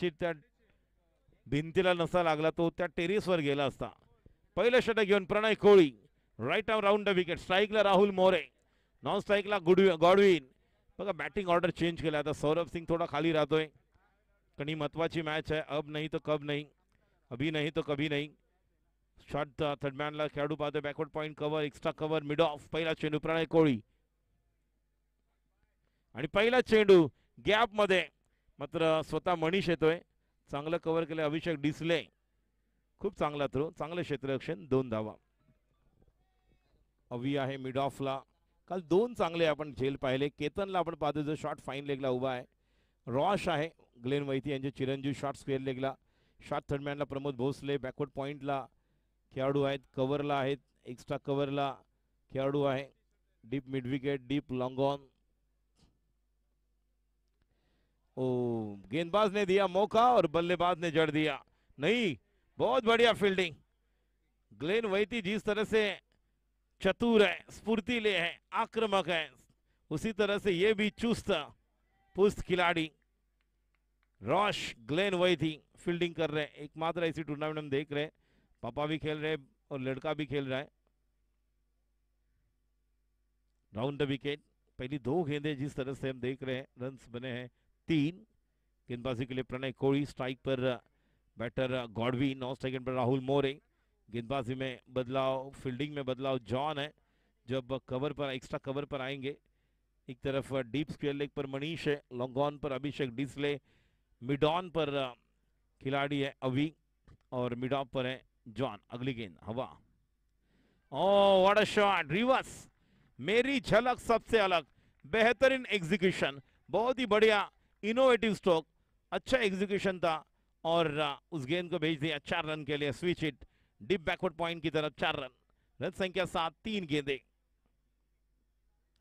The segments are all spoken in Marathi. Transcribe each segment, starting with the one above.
कदाचित त्या भिंतीला नसा लागला तो त्या टेरेसवर गेला असता. पहिलं षटक घेऊन Pranay Koli right arm round the wicket. स्ट्राईकला राहुल मोरे, नॉन स्ट्राईकला गॉडविन. बघा बॅटिंग ऑर्डर चेंज केला. आता सौरभ सिंग थोडा खाली राहतोय कारण ही महत्वाची मॅच आहे. अब नाही तो कब नाही, अभी नहीं तो कभी नहीं. शॉट थर्डमॅनला खेळाडू पाहतोय. Backward point cover, extra cover, mid of. पहिला चेंडू प्रणय कोळी आणि पहिला चेंडू गॅप मध्ये मात्र स्वतः मनीष येतोय. चांगलं कव्हर केलं अभिषेक डिसले. खूप चांगला थ्रो, चांगलं क्षेत्ररक्षण, 2 धावा. अवी आहे मिड ऑफला. काल 2 चांगले आपण झेल पाहिले. केतनला आपण पाहतो जो शॉट फाईन लेगला उभा आहे. रॉश आहे ग्लेन वैती यांचे चिरंजीव शॉट स्क्वेअर लेगला. शॉट थर्डमॅनला प्रमोद भोसले. बॅकवर्ड पॉईंटला खेळाडू आहेत, कव्हरला आहेत, एक्स्ट्रा कव्हरला खेळाडू आहे. Deep mid wicket, deep long on. ओ गेंदबाज ने दिया मौका और बल्लेबाज ने जड़ दिया. नहीं, बहुत बढ़िया फील्डिंग. ग्लेन वैती जिस तरह से चतुर है, स्फूर्तिले है, आक्रामक है, उसी तरह से ये भी चुस्त पुस्त खिलाड़ी रॉश ग्लेन वैती फील्डिंग कर रहे हैं. एकमात्र ऐसी टूर्नामेंट हम देख रहे हैं. पापा भी खेल रहे हैं और लड़का भी खेल रहा है. Round the wicket. पहली 2 गेंदें जिस तरह से हम देख रहे हैं, रन्स बने हैं 3. गेंदबाजी के लिए प्रणय कोहली, स्ट्राइक पर बैटर गॉडविन, नॉन स्ट्राइक पर राहुल मोरे. गेंदबाजी में बदलाव, फील्डिंग में बदलाव जॉन है. जब कवर पर, एक्स्ट्रा कवर पर आएंगे, एक तरफ डीप स्क्वायर लेग पर मनीष है, लॉन्ग ऑन पर अभिषेक डिसले, मिड ऑन पर खिलाड़ी है अवी और मिड ऑफ पर है जॉन. अगली गेंद हवा. Oh what a shot, reverse. मेरी झलक सबसे अलग. बेहतरीन एग्जीक्यूशन, बहुत ही बढ़िया इनोवेटिव स्ट्रोक, अच्छा एग्जीक्यूशन था और उस गेंद को भेज दिया 4 रन के लिए. Switch it deep backward point की तरफ. 4 रन. रन संख्या 7. 3 गेंदे,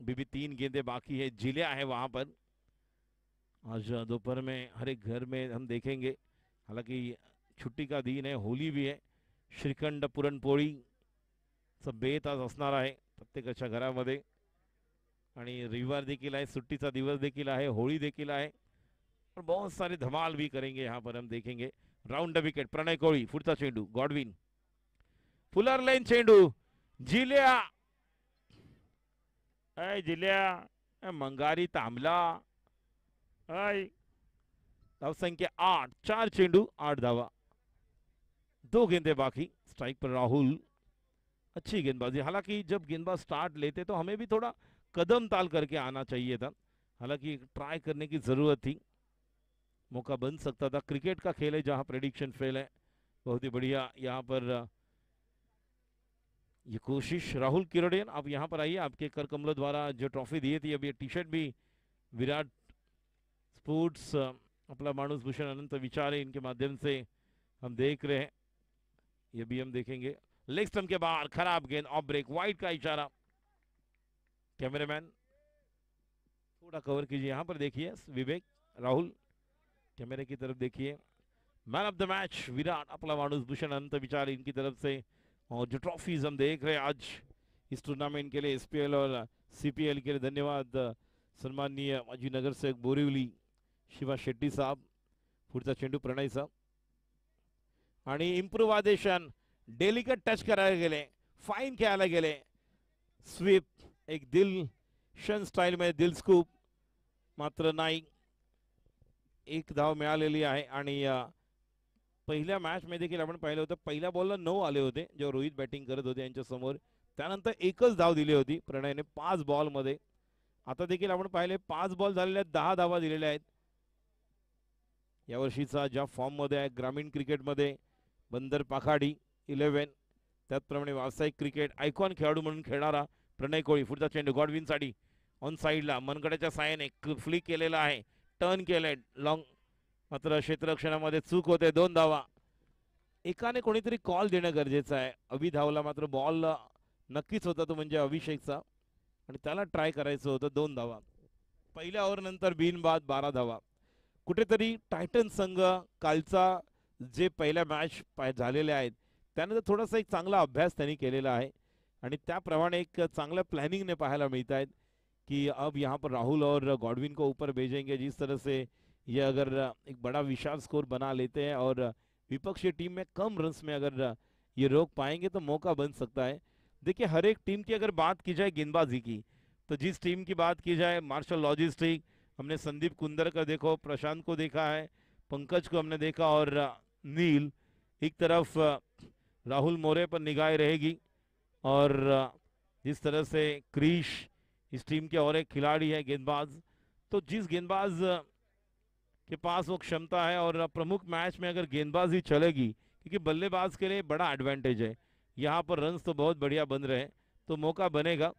अभी भी 3 गेंदे बाकी है. जिल्या है वहां पर. आज दोपहर में हर एक घर में हम देखेंगे, हालांकि छुट्टी का दिन है, होली भी है. श्रीखंड, पुरणपोळी सब बेत आज असणार आहे प्रत्येकाच्या घरामध्ये. आणि रविवार देखील आहे, सुट्टीचा दिवस देखील आहे, होळी देखील आहे और बहुत सारे धमाल भी करेंगे यहाँ पर हम देखेंगे. Round the wicket. Pranay Kohli. पुढचा चेंडू गॉडविन. फुलर लाईन चेंडू. जिल्या, अय जिल्या, मंगारी तांबला. अय धाव संख्या 8. 4 चेंडू 8 धावा. 2 गेंदे बाकी. स्ट्राइक पर राहुल. अच्छी गेंदबाजी. हालांकि जब गेंदबाज स्टार्ट लेते तो हमें भी थोड़ा कदम ताल करके आना चाहिए था. हालांकि ट्राई करने की जरूरत थी, मौका बन सकता था. क्रिकेट का खेल है जहां प्रेडिक्शन फेल है. बहुत ही बढ़िया यहाँ पर ये कोशिश. राहुल किरोडियन, आप यहाँ पर आइए. आपके कर कमलों द्वारा जो ट्रॉफी दी थी, अब ये टी शर्ट भी विराट स्पोर्ट्स अपना मानुस भूषण अनंत विचारे इनके माध्यम से हम देख रहे हैं. ये भी हम देखेंगे. लेग स्टंप के बाहर खराब गेंद, ऑफ ब्रेक, वाइड का इशारा. कैमरामैन थोड़ा कवर कीजिए. यहाँ पर देखिए विवेक, राहुल कैमरे की तरफ देखिए. मैन ऑफ द मैच विराट अपना मानुस भूषण अनंत विचारे इनकी तरफ से. और जो ट्रॉफीज हम देख रहे हैं आज इस टूर्नामेंट के लिए, एसपीएल और सीपीएल के लिए, धन्यवाद सन्माननीय माजी नगरसेवक बोरिवली शिवा शेट्टी साहब. पुढचा चेंडू प्रणय साहब आणि इम्प्रोव्हायझेशन. डेलिकेट टच करायला गेले, फाईन खेळायला गेले. स्वीप, एक दिलशन स्टाईल मध्ये दिल स्कूप, मात्र नाही. 1 धाव मिळालेली आहे. आणि पहिल्या मॅच मध्ये देखील आपण पाहिलं होतं, पहिल्या बॉलला 9 आले होते जेव्हा रोहित बॅटिंग करत होते यांच्या समोर. त्यानंतर 1च धाव दिली होती प्रणयने 5 बॉल मध्ये. आता देखील आपण पाहिले 5 बॉल झालेले, 10 धावा दिलेल्या आहेत. यावर्षीचा ज्या फॉर्म मध्ये आहे ग्रामीण क्रिकेटमध्ये, बंदर पाखाडी 11, त्याचप्रमाणे व्यावसायिक क्रिकेट आयकॉन खेळाडू म्हणून खेळणारा प्रणय कोहली. पुढचा चेंडू गॉडविन साठी ऑन साइडला, मनगड्याच्या साहाय्याने फ्लिक केलेला आहे, टर्न केलंय लॉंग, मात्र क्षेत्ररक्षणामध्ये चूक होते. 2 धावा. एकाने कोणीतरी कॉल देणं गरजेचं आहे. अभि धावला, मात्र बॉल नक्कीच होता तो म्हणजे अभिषेकचा आणि त्याला ट्राय करायचं होतं. 2 धावा. पहिल्या ओव्हर नंतर बिनबाद 12 धावा. कुठेतरी टायटन संघ कालचा जे पहिल्या मॅच झालेले आहेत त्यानंतर थोडासा एक चांगला अभ्यास त्यांनी केलेला आहे आणि त्याप्रमाणे एक चांगल्या प्लॅनिंगने पाहायला मिळत आहेत की अब यहाँ पर राहुल और गॉडविन को ऊपर भेजेंगे. जिस तरह से ये अगर एक बड़ा विशाल स्कोर बना लेते हैं और विपक्षी टीम में कम रन्स में अगर ये रोक पाएंगे तो मौका बन सकता है। देखिए हर एक टीम की अगर बात की जाए गेंदबाजी की, तो जिस टीम की बात की जाए मार्शल लॉजिस्टिक, हमने संदीप कुंदर का देखो, प्रशांत को देखा है, पंकज को हमने देखा, और नील। एक तरफ राहुल मोरे पर निगाह रहेगी, और जिस तरह से क्रीश इस टीम के और एक खिलाड़ी है गेंदबाज, तो जिस गेंदबाज के पास वो क्षमता है, और प्रमुख मैच में अगर गेंदबाजी चलेगी, क्योंकि बल्लेबाज के लिए बड़ा एडवांटेज है, यहाँ पर रन्स तो बहुत बढ़िया बन रहे हैं, तो मौका बनेगा।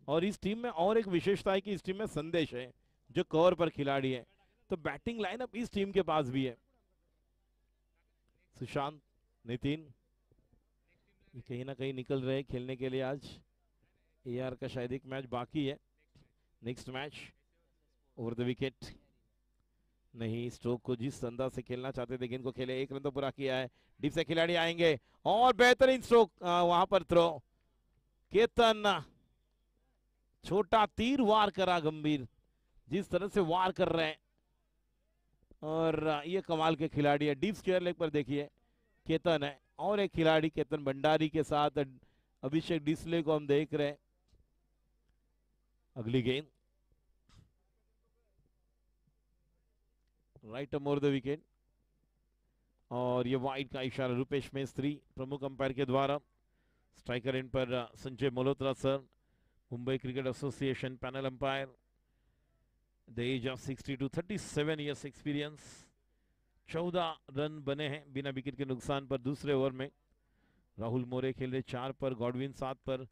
और इस टीम में और एक विशेषता है कि इस टीम में संदेश है जो कवर पर खिलाड़ी है, तो बैटिंग लाइनअप इस टीम के पास भी है। सुशांत, नितिन कहीं ना कहीं निकल रहे खेलने के लिए। आज एआर का शायद एक मैच बाकी है, next match over the wicket नहीं। स्ट्रोक को जिस अंदाज से खेलना चाहते थे गेंद को खेले, 1 रन तो पूरा किया है। डीप से खिलाड़ी आएंगे और बेहतरीन स्ट्रोक, वहां पर थ्रो। केतन छोटा तीर वार करा, गंभीर जिस तरह से वार कर रहे हैं, और ये कमाल के खिलाड़ी है। डीप स्क्वायर लेग पर देखिए केतन है, और एक खिलाड़ी केतन भंडारी के साथ अभिषेक डिसले को हम देख रहे हैं। अगली गेंद राइट ओवर द विकेट, और ये वाइड का इशारा रुपेश मेस्त्री प्रमुख अंपायर के द्वारा। स्ट्राइकर एंड पर Sanjay Malhotra sir, Mumbai cricket association panel umpire. The age of 60 to 37 years experience. 14 run बने हैं बिना विकेट के नुकसान पर दूसरे ओवर में। राहुल मोरे खेल रहे 4 पर, गॉडविन 7 पर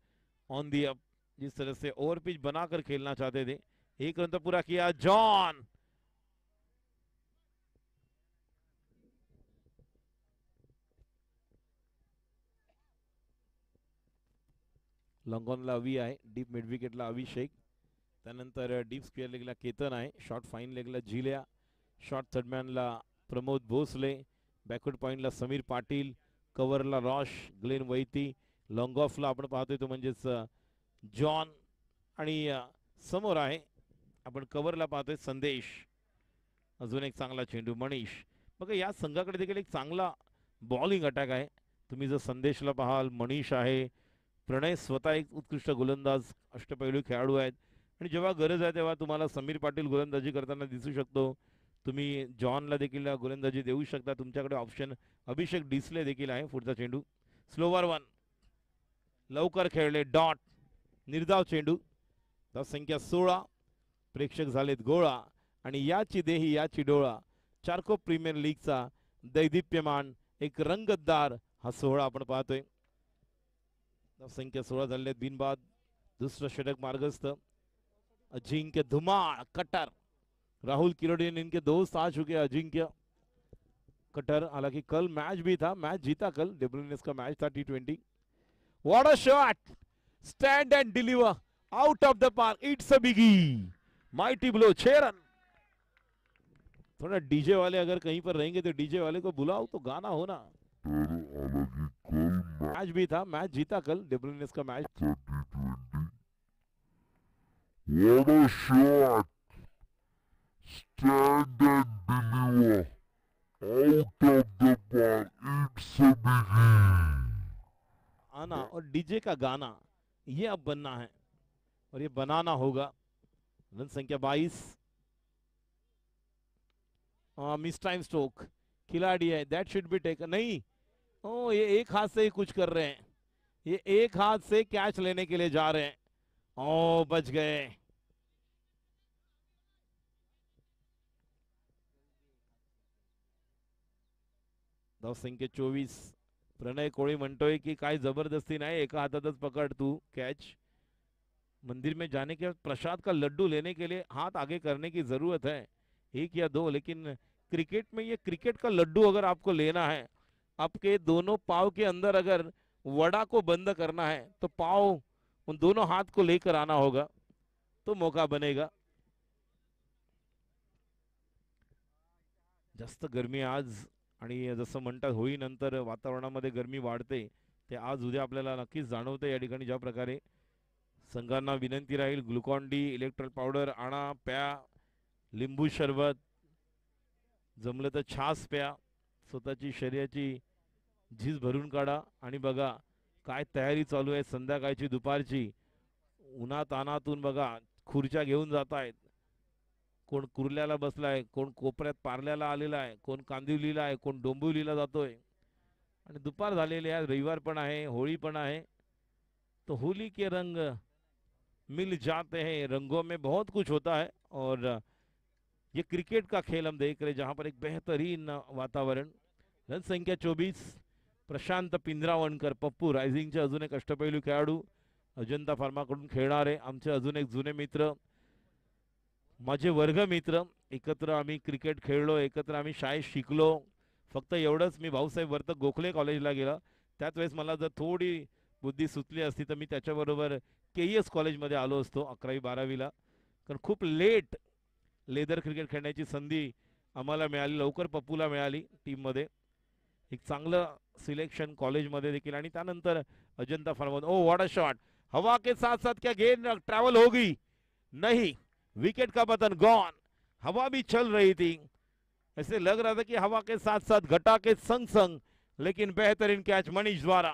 ऑन दी अप। जिस तरह से ओवर पिच बनाकर खेलना चाहते थे, 1 रन तो पूरा किया। जॉन लॉंगॉनला अवी आहे, डीप मिड विकेटला अभिषेक, त्यानंतर डीप स्क्वेअर लेगला केतन आहे, शॉर्ट फाईन लेगला जिल्या, शॉर्ट थर्डमॅनला प्रमोद भोसले, बॅकवर्ड पॉइंटला समीर पाटील, कव्हरला रॉश, ग्लेन वैती, लॉंग ऑफला आपण पाहतोय तो म्हणजेच जॉन, आणि समोर आहे आपण कव्हरला पाहतोय संदेश। अजून एक चांगला चेंडू मनीष। बघा या संघाकडे देखील एक चांगला बॉलिंग अटॅक आहे। तुम्ही जर संदेशला पाहाल, मनीष आहे, प्रणय स्वतः एक उत्कृष्ट गोलंदाज, अष्टपैलू खेळाडू आहेत, आणि जेव्हा गरज आहे तेव्हा तुम्हाला समीर पाटील गोलंदाजी करताना दिसू शकतो। तुम्ही जॉनला देखील गोलंदाजी देऊ शकता, तुमच्याकडे ऑप्शन अभिषेक डिसले देखील आहे। पुढचा चेंडू स्लोवर 1, लवकर खेळले, डॉट, निर्धाव चेंडू। संख्या 16, प्रेक्षक झालेत गोळा, आणि याची देही याची डोळा, चारकोप प्रीमियर लीगचा दैदिप्यमान एक रंगतदार हा सोहळा आपण पाहतोय। संख्या 16 झाले, बिनबाद दूसरा षटक मार्गस्थ। अजिंक्य धुमाल कटर, राहुल किरोडिन इनके दोस्त आ चुके हैं। अजिंक्य कटर, हालांकि कल मैच भी था, मैच जीता कल, डब्ल्यूएनएस का मैच था T20। What a shot, stand and deliver, out of the park, it's a biggie, mighty blow, 6 run. थोड़ा डीजे वाले अगर कहीं पर रहेंगे तो डीजे वाले को बुलाओ तो गाना हो ना। मैच भी था, मैच जीता कल, डब्ल्यूएनएस का मैच था T20। What a shot! Stand and deliver. Out of the ball. It's a biggie. आना और डीजे का गाना ये अब बनना है, और ये बनाना होगा। रन संख्या 22। मिस टाइम स्ट्रोक, खिलाड़ी है, दैट शुड बी टेकन। नहीं, ओ ये एक हाथ से ही कुछ कर रहे हैं, ये एक हाथ से कैच लेने के लिए जा रहे हैं। ओ बच गए। धाव संख्या 24। प्रणय कोळी म्हणतोय की काय जबरदस्ती नाही, एका हाथातच पकड़ तू कैच। मंदिर में जाने के बाद प्रसाद का लड्डू लेने के लिए हाथ आगे करने की जरूरत है, 1 या 2, लेकिन क्रिकेट में ये क्रिकेट का लड्डू अगर आपको लेना है, आपके दोनों पाव के अंदर अगर वड़ा को बंद करना है तो पाव उन दोनों हाथ को लेकर आना होगा, तो मौका बनेगा। जास्त गर्मी आज, आणि जसं म्हणतात होळीनंतर वातावरणामध्ये गरमी वाढते, ते आज उद्या आपल्याला नक्कीच जाणवते। या ठिकाणी ज्या प्रकारे संघांना विनंती राहील, ग्लुकॉन डी, इलेक्ट्रॉल पावडर आणा, प्या, लिंबू शरबत, जमलं तर छास प्या, स्वतःची शरीराची झीज भरून काढा आणि बघा काय तयारी चालू आहे संध्याकाळची दुपारची. उन्हातानातून बघा खुर्च्या घेऊन जात आहेत, कोण कुर्ल्याला बसलाय, कोण कोपऱ्यात पार्ल्याला आलेला आहे, कोण कांदिवलीला आहे, कोण डोंबिवलीला जातोय. आणि दुपार झालेली आहे, रविवार पण आहे, होळी पण आहे. तो होली के रंग मिल जाते हैं, रंगों में बहुत कुछ होता है. और ये क्रिकेट का खेल हम देख रहे हैं जहां पर एक बेहतरीन वातावरण. रन संख्या 24. प्रशांत पिंजरावणकर पप्पू रायझिंगचे अजून एक अष्टपैलू खेळाडू, अजंता फार्माकडून खेळणारे आमचे अजून एक जुने मित्र, माझे वर्गमित्र. एकत्र आम्ही क्रिकेट खेळलो, एकत्र आम्ही शाळेत शिकलो. फक्त एवढंच, मी भाऊसाहेब वर्तक गोखले कॉलेजला गेला. त्याच वेळेस मला जर थोडी बुद्धी सुचली असती तर मी त्याच्याबरोबर KES कॉलेजमध्ये आलो असतो 11वी 12वीला. कारण खूप लेट लेदर क्रिकेट खेळण्याची संधी आम्हाला मिळाली, लवकर पप्पूला मिळाली टीममध्ये. एक चांगलं सिलेक्शन कॉलेजमध्ये देखील. आणि त्यानंतर Ajanta pharma. Oh what a shot, हवा के साथ साथ क्या गेंद ट्रैवल होगी? नहीं, विकेट का बटन गॉन. हवा भी चल रही थी, ऐसे लग रहा था कि हवा के साथ साथ घटा के संग संग, लेकिन बेहतरीन कैच मनीष द्वारा.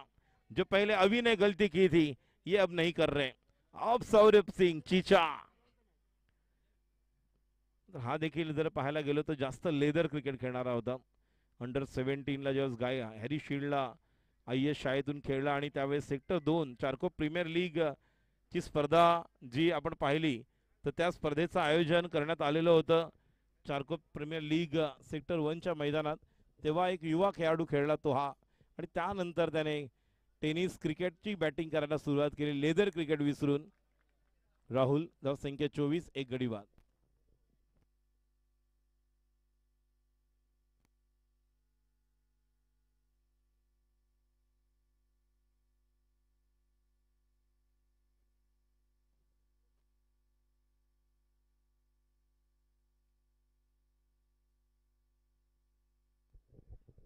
जो पहले अभी ने गलती की थी ये अब नहीं कर रहे. अब सौरभ सिंग चीचा. हा देखील जर पाहायला गेलो तर जास्त लेदर क्रिकेट खेळणारा होता. अंडर 17ला जेव्हा गाय हॅरी शील्डला IS शाळेतून खेळला आणि त्यावेळेस सेक्टर 2 चारकोप प्रीमियर लीग ची स्पर्धा जी आपण पाहिली तर त्या स्पर्धेचं आयोजन करण्यात आलेलं होतं चारकोप प्रीमियर लीग सेक्टर 1च्या मैदानात. तेव्हा एक युवा खेळाडू खेळला तो हा. आणि त्यानंतर त्याने टेनिस क्रिकेटची बॅटिंग करायला सुरुवात केली, लेदर क्रिकेट विसरून. राहुल, धाव संख्या 24, एक गडी बाद.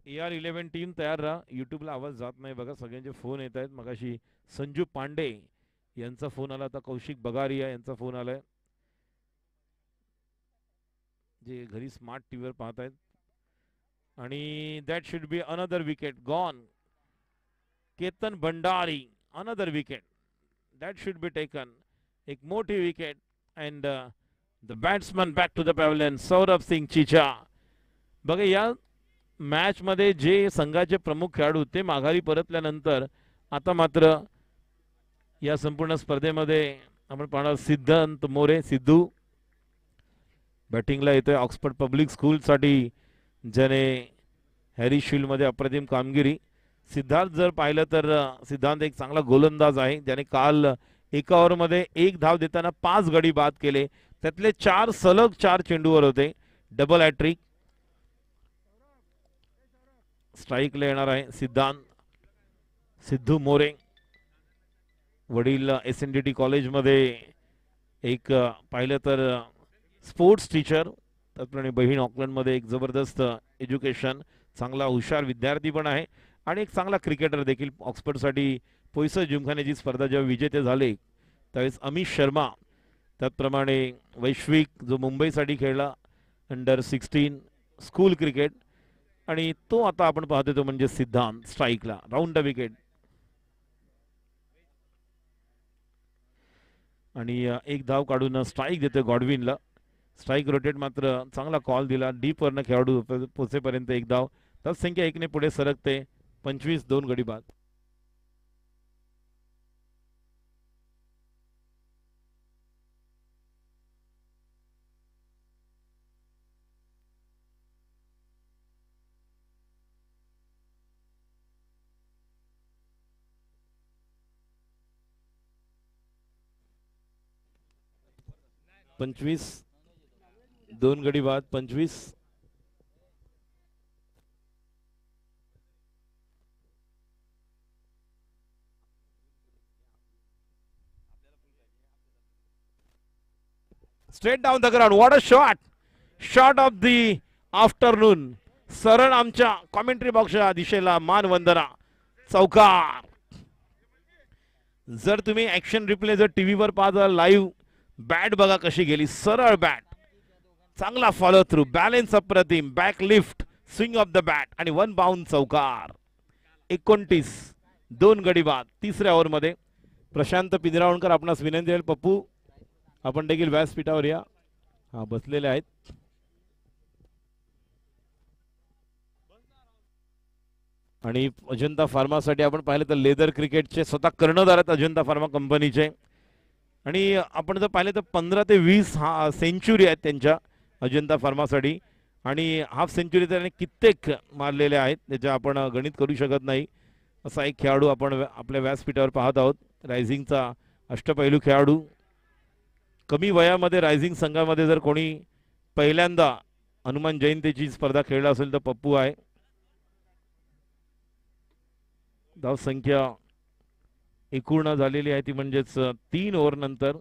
AR11 टीम तयार राहा. यूट्यूबला आवाज जात नाही बघा, सगळ्यांचे फोन येत आहेत. मगाशी संजू पांडे यांचा फोन आला, आता कौशिक बगारिया यांचा फोन आलाय, जे घरी स्मार्ट टीव्हीवर पाहत आहेत. आणि that should be another wicket gone. Ketan Bhandari, another wicket, that should be taken. एक मोठी wicket and the batsman back to the pavilion, Saurabh Singh Chicha. बघा या मॅच मध्ये जे संघाचे प्रमुख खेळाडू ते माघारी परतल्यानंतर आता मात्र या संपूर्ण स्पर्धेमध्ये आपण पाहणार सिद्धांत मोरे. सिद्धू बॅटिंगला येतोय ऑक्सफर्ड पब्लिक स्कूल साठी, ज्याने हॅरी शील्ड मध्ये अप्रतिम कामगिरी. सिद्धार्थ जर पाहिलं तर सिद्धांत एक चांगला गोलंदाज आहे, ज्याने काल एका ओव्हरमध्ये 1 धाव देताना 5 गडी बाद केले, त्यातले 4 सलग 4 चेंडूवर होते. Double hat trick. स्ट्राईकला येणार आहे सिद्धांत. सिद्धू मोरे वडील SNDT कॉलेजमध्ये एक पाहिलं तर स्पोर्ट्स टीचर, त्याचप्रमाणे बहीण ऑकलंडमध्ये एक जबरदस्त एज्युकेशन, चांगला हुशार विद्यार्थी पण आहे आणि एक चांगला क्रिकेटर देखील. ऑक्सफर्डसाठी पोयसर जिमखान्याची स्पर्धा जेव्हा विजेते झाले त्यावेळेस अमित शर्मा, त्याचप्रमाणे वैश्विक जो मुंबईसाठी खेळला अंडर 16 स्कूल क्रिकेट, आणि तो आता आपण पाहतोय तो म्हणजे सिद्धांत. स्ट्राईकला राऊंड द विकेट. आणि एक धाव काढून स्ट्राईक देतोय गॉडविनला. स्ट्राईक रोटेट मात्र चांगला कॉल दिला, डीप वरनं खेळाडू पोचेपर्यंत एक धाव. तर संख्या 1 ने पुढे सरकते. 25, 2 गडी बाद. पंचवीस, 2 गडी बाद. 25. Straight down the ground. What a shot, shot of the afternoon. सरळ आमच्या कॉमेंट्री बॉक्सच्या दिशेला मानवंदना. चौकार. जर तुम्ही ऍक्शन रिप्ले जर टीव्हीवर पाहता लाईव्ह, बॅट बघा कशी गेली, सरळ बॅट, चांगला फॉलो थ्रू, बॅलन्स अप्रतिम, back lift, swing of the bat आणि 1 बाउंड चौकार. 29 2 गडी बाद. तिसऱ्या ओव्हरमध्ये प्रशांत पिंजरावणकर आपणास विनंती आहे, पप्पू आपण देखील व्यासपीठावर या. हा बसलेले आहेत. आणि अजंता फार्मासाठी आपण पाहिलं तर लेदर क्रिकेटचे स्वतः कर्णधार आहेत अजंता फार्मा कंपनीचे. आणि आपण जर पाहिलं तर 15 ते 20 सेंचुरी आहेत त्यांच्या अजंता फार्मासाठी. आणि हाफ सेंचुरी त्याने कित्येक मारलेले आहेत, त्याच्या आपण गणित करू शकत नाही. असा एक खेळाडू आपण आपल्या व्यासपीठावर पाहत आहोत. रायझिंगचा अष्टपैलू खेळाडू. कमी वयामध्ये रायझिंग संघामध्ये जर कोणी पहिल्यांदा हनुमान जयंतीची स्पर्धा खेळला असेल तर पप्पू आहे. धावसंख्या एकूण झालेली आहे ती म्हणजेच 3 ओव्हर नंतर,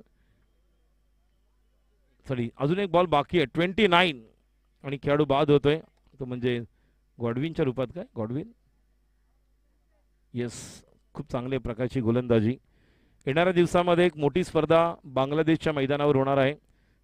सॉरी अजून एक बॉल बाकी आहे. 29 आणि खेळाडू बाद होतोय तो म्हणजे गॉडविनच्या रूपात. काय गॉडविन? येस, खूप चांगल्या प्रकारची गोलंदाजी. येणाऱ्या दिवसामध्ये एक मोठी स्पर्धा बांगलादेशच्या मैदानावर होणार आहे.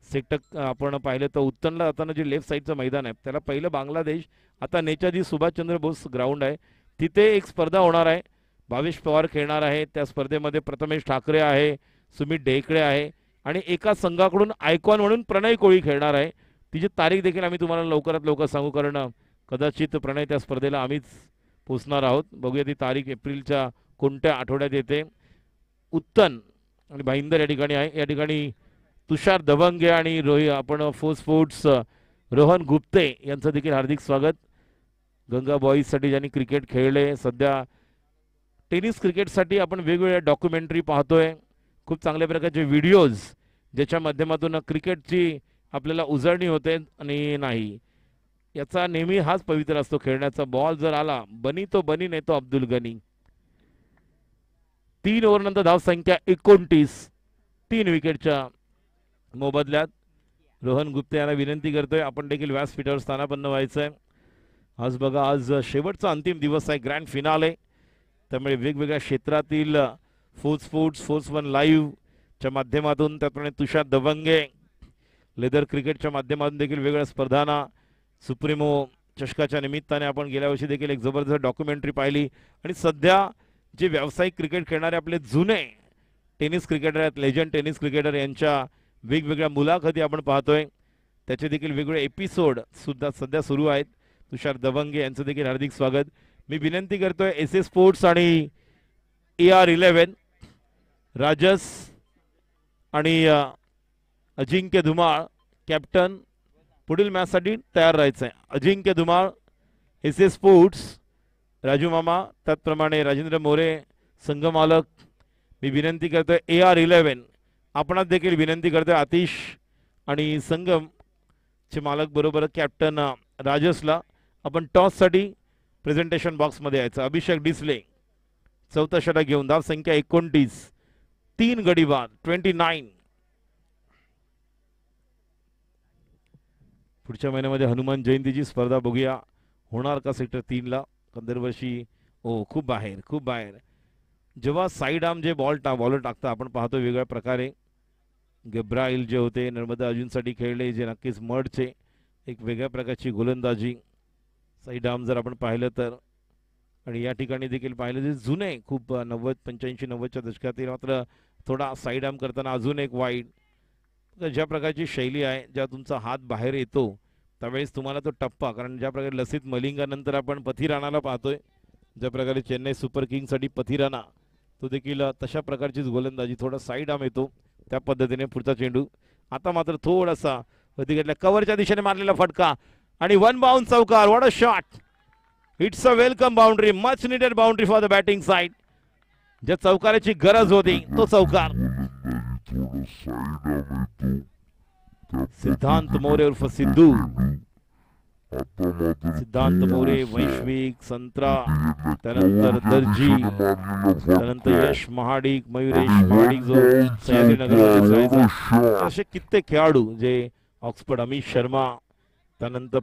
सेक्टर आपण पाहिलं तर उत्तनला जाताना जे लेफ्ट साईडचं मैदान आहे त्याला पहिलं बांगलादेश, आता नेताजी सुभाषचंद्र बोस ग्राउंड आहे तिथे एक स्पर्धा होणार आहे. भावेश पवार खेळणार आहे त्या स्पर्धेमध्ये. प्रथमेश ठाकरे आहे, सुमित ढेकळे आहे आणि एका संघाकडून आयकॉन म्हणून प्रणय कोळी खेळणार आहे. तिची तारीख देखील आम्ही तुम्हाला लवकरात लवकर सांगू, कारण कदाचित प्रणय त्या स्पर्धेला आम्हीच पोचणार आहोत. बघूया ती तारीख एप्रिलच्या कोणत्या आठवड्यात येते. उत्तन आणि भाईंदर या ठिकाणी आहे. या ठिकाणी तुषार दवंगे आणि आपण फोर्स स्पोर्ट्स रोहन गुप्ते यांचं देखील हार्दिक स्वागत. गंगा बॉईजसाठी ज्यांनी क्रिकेट खेळले. सध्या टेनिस क्रिकेटसाठी आपण वेगवेगळ्या डॉक्युमेंटरी पाहतोय, खूप चांगल्या प्रकारचे व्हिडिओज ज्याच्या माध्यमातून क्रिकेटची आपल्याला उजळणी होते. आणि नाही याचा नेहमी हाच पवित्र असतो खेळण्याचा. बॉल जर आला बनी तो बनी, नाही तो अब्दुल गनी. 3 ओव्हर नंतर धावसंख्या 29, 3 विकेटच्या मोबदल्यात. रोहन गुप्ते यांना विनंती करतोय आपण देखील व्यासपीठावर स्थानापन्न व्हायचंय. आज बघा, आज शेवटचा अंतिम दिवस आहे, ग्रँड फिनाले. त्यामुळे वेगवेगळ्या क्षेत्रातील फोर्स स्पोर्ट्स, फोर्स वन लाईव्हच्या माध्यमातून, त्याप्रमाणे तुषार दवंगे लेदर क्रिकेटच्या माध्यमातून देखील वेगवेगळ्या स्पर्धांना सुप्रीमो चषकाच्या निमित्ताने आपण गेल्या वर्षी देखील एक जबरदस्त डॉक्युमेंटरी पाहिली. आणि सध्या जे व्यावसायिक क्रिकेट खेळणारे आपले जुने टेनिस क्रिकेटर आहेत, लेजंड टेनिस क्रिकेटर, यांच्या वेगवेगळ्या मुलाखती आपण पाहतोय. त्याचे देखील वेगवेगळे एपिसोड सुद्धा सध्या सुरू आहेत. तुषार दवंगे यांचं देखील हार्दिक स्वागत. मी विनंती करतोय SS स्पोर्ट्स आणि AR11 राजस आणि अजिंक्य धुमाळ कॅप्टन पुढील मॅचसाठी तयार राहायचं आहे. अजिंक्य धुमाळ SS स्पोर्ट्स, राजू मामा, त्याचप्रमाणे राजेंद्र मोरे संघमालक. मी विनंती करतोय AR11 आपणास देखील विनंती करतोय आतिश आणि संगमचे मालक बरोबर कॅप्टन राजसला आपण टॉससाठी प्रेझेंटेशन बॉक्समध्ये यायचं. अभिषेक डिसले चौथा षटक घेऊन. धावसंख्या 29, 3 गडी बाद. 29. पुढच्या महिन्यामध्ये हनुमान जयंतीची स्पर्धा बघूया होणार का सेक्टर 3 ला. दरवर्षी खूप बाहेर जेव्हा साईड आर्म जे बॉलर टाकता आपण पाहतो वेगळ्या प्रकारे. गब्राईल जे होते नर्मदा अर्जुनसाठी खेळले, जे नक्कीच मडचे एक वेगळ्या प्रकारची गोलंदाजी. साईड आर्म जर आपण पाहिलं तर, आणि या ठिकाणी देखील पाहिलं जे जुने खूप 90, 85, 90च्या दशकातील, मात्र थोडा साईड आर्म करताना अजून एक वाईड. ज्या प्रकारची शैली आहे, ज्या तुमचा हात बाहेर येतो त्यावेळेस तुम्हाला तो टप्पा, कारण ज्या प्रकारे लसित मलिंगानंतर आपण पथिराणाला पाहतोय, ज्या प्रकारे चेन्नई सुपर किंग्ससाठी पथिराणा, तो देखील तशा प्रकारचीच गोलंदाजी. थोडा साईड आर्म येतो त्या पद्धतीने. पुढचा चेंडू आता मात्र थोडासा घेतला, कव्हरच्या दिशेने मारलेला फटका आणि 1 बाउंड चौकार. What a shot. It's a welcome boundary, much needed boundary for the batting side. ज्या चौकाराची गरज होती तो चौकार. सिद्धांत मोरे उर्फ सिद्धू. सिद्धांत मोरे, वैश्विक, संत्रा, त्यानंतर दर्जी, त्यानंतर यश महाडिक, मयुरेश महाडिक जो सह्याद्रीनगरमध्ये जायचा. असे कित्येक खेळाडू जे ऑक्सफर्ड, अमित शर्मा, त्यानंतर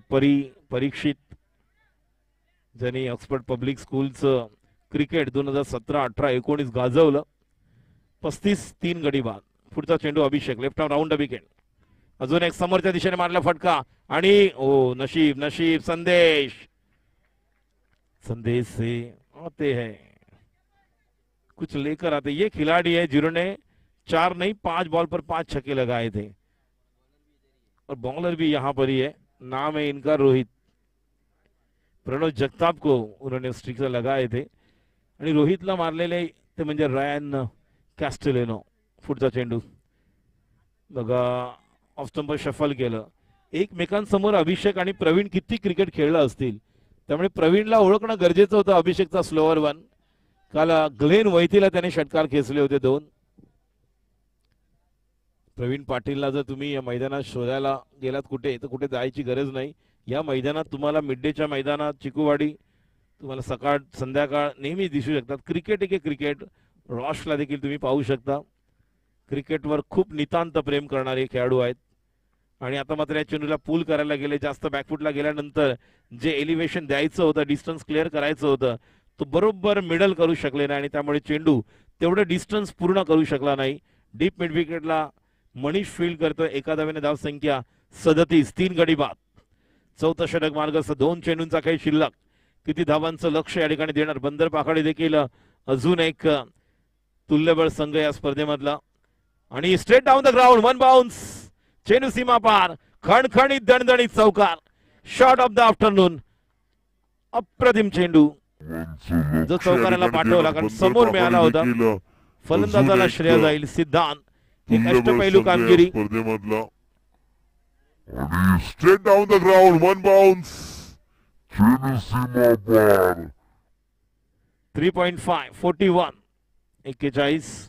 परीक्षित ज्यांनी ऑक्सफर्ड पब्लिक स्कूलचं क्रिकेट 2017, 18, 19 गाजवलं. 35, 3 गडी बाद. पुढचा चेंडू अभिषेक, लेफ्ट आर्म राऊंड विकेट. अजून एक समोरच्या दिशेने मारला फटका आणि ओ नशीब नशीब संदेश संदेश से आते हैं कुछ लेकर आते। ये खिलाड़ी है जिन्होंने 4 नहीं 5 बॉल पर 5 छक्के लगाए थे और बॉलर भी यहां पर ही है। नाम है इनका रोहित। प्रणव जगताप को उन्होंने स्ट्रिक्स लगाए थे आणि रोहितला मारलेले ते म्हणजे रायन कॅस्टेलेनो। पुढचा चेंडू बघा ऑफ स्टंपर शफल केलं। एकमेकांसमोर अभिषेक आणि प्रवीण किती क्रिकेट खेळलं असतील त्यामुळे प्रवीणला ओळखणं गरजेचं होतं। अभिषेकचा स्लोअर वन काल ग्लेन वैतीला त्याने षटकार खेचले होते 2। प्रवीण पाटीलला जर तुम्ही या मैदानात शोधायला गेलात कुठे तर कुठे जायची गरज नाही। या मैदानात तुम्हाला मिडडेच्या मैदानात चिकूवाडी तुम्हाला सकाळ संध्याकाळ नेहमी दिसू शकतात। क्रिकेट एक क्रिकेट रॉशला देखील तुम्ही पाहू शकता। क्रिकेटवर खूप नितांत प्रेम करणारे खेळाडू आहेत आणि आता मात्र या चेंडूला पूल करायला गेले। जास्त बॅकफुटला गेल्यानंतर जे एलिव्हेशन द्यायचं होतं डिस्टन्स क्लिअर करायचं होतं तो बरोबर मिडल करू शकले नाही आणि त्यामुळे चेंडू तेवढं डिस्टन्स पूर्ण करू शकला नाही। डीप मिड विकेटला मनीष फील्ड करतोय। एका धावेने धाव संख्या 37 3 गडी बाद। चौथा षटक मार्गस्थ 2 चेंडूंचा खेळ शिल्लक। किती धावांचं लक्ष या ठिकाणी देणार बंदर पाखाडे देखील अजून एक तुल्यबळ संघ या स्पर्धेमधला आणि straight down the ground 1 bounce चेंडू सीमा पार खणखणीत दणदणीत चौकार शॉट ऑफ द आफ्टरनून। अप्रतिम चेंडू जो चौकाराला पाठवला कारण समोर मिळाला होता। फलंदाजाला श्रेय जाईल। सिद्धांत एक अष्टपैलू कामगिरी। Straight down the ground 1 bounce चेंडू सीमा पार 3.5 41 41।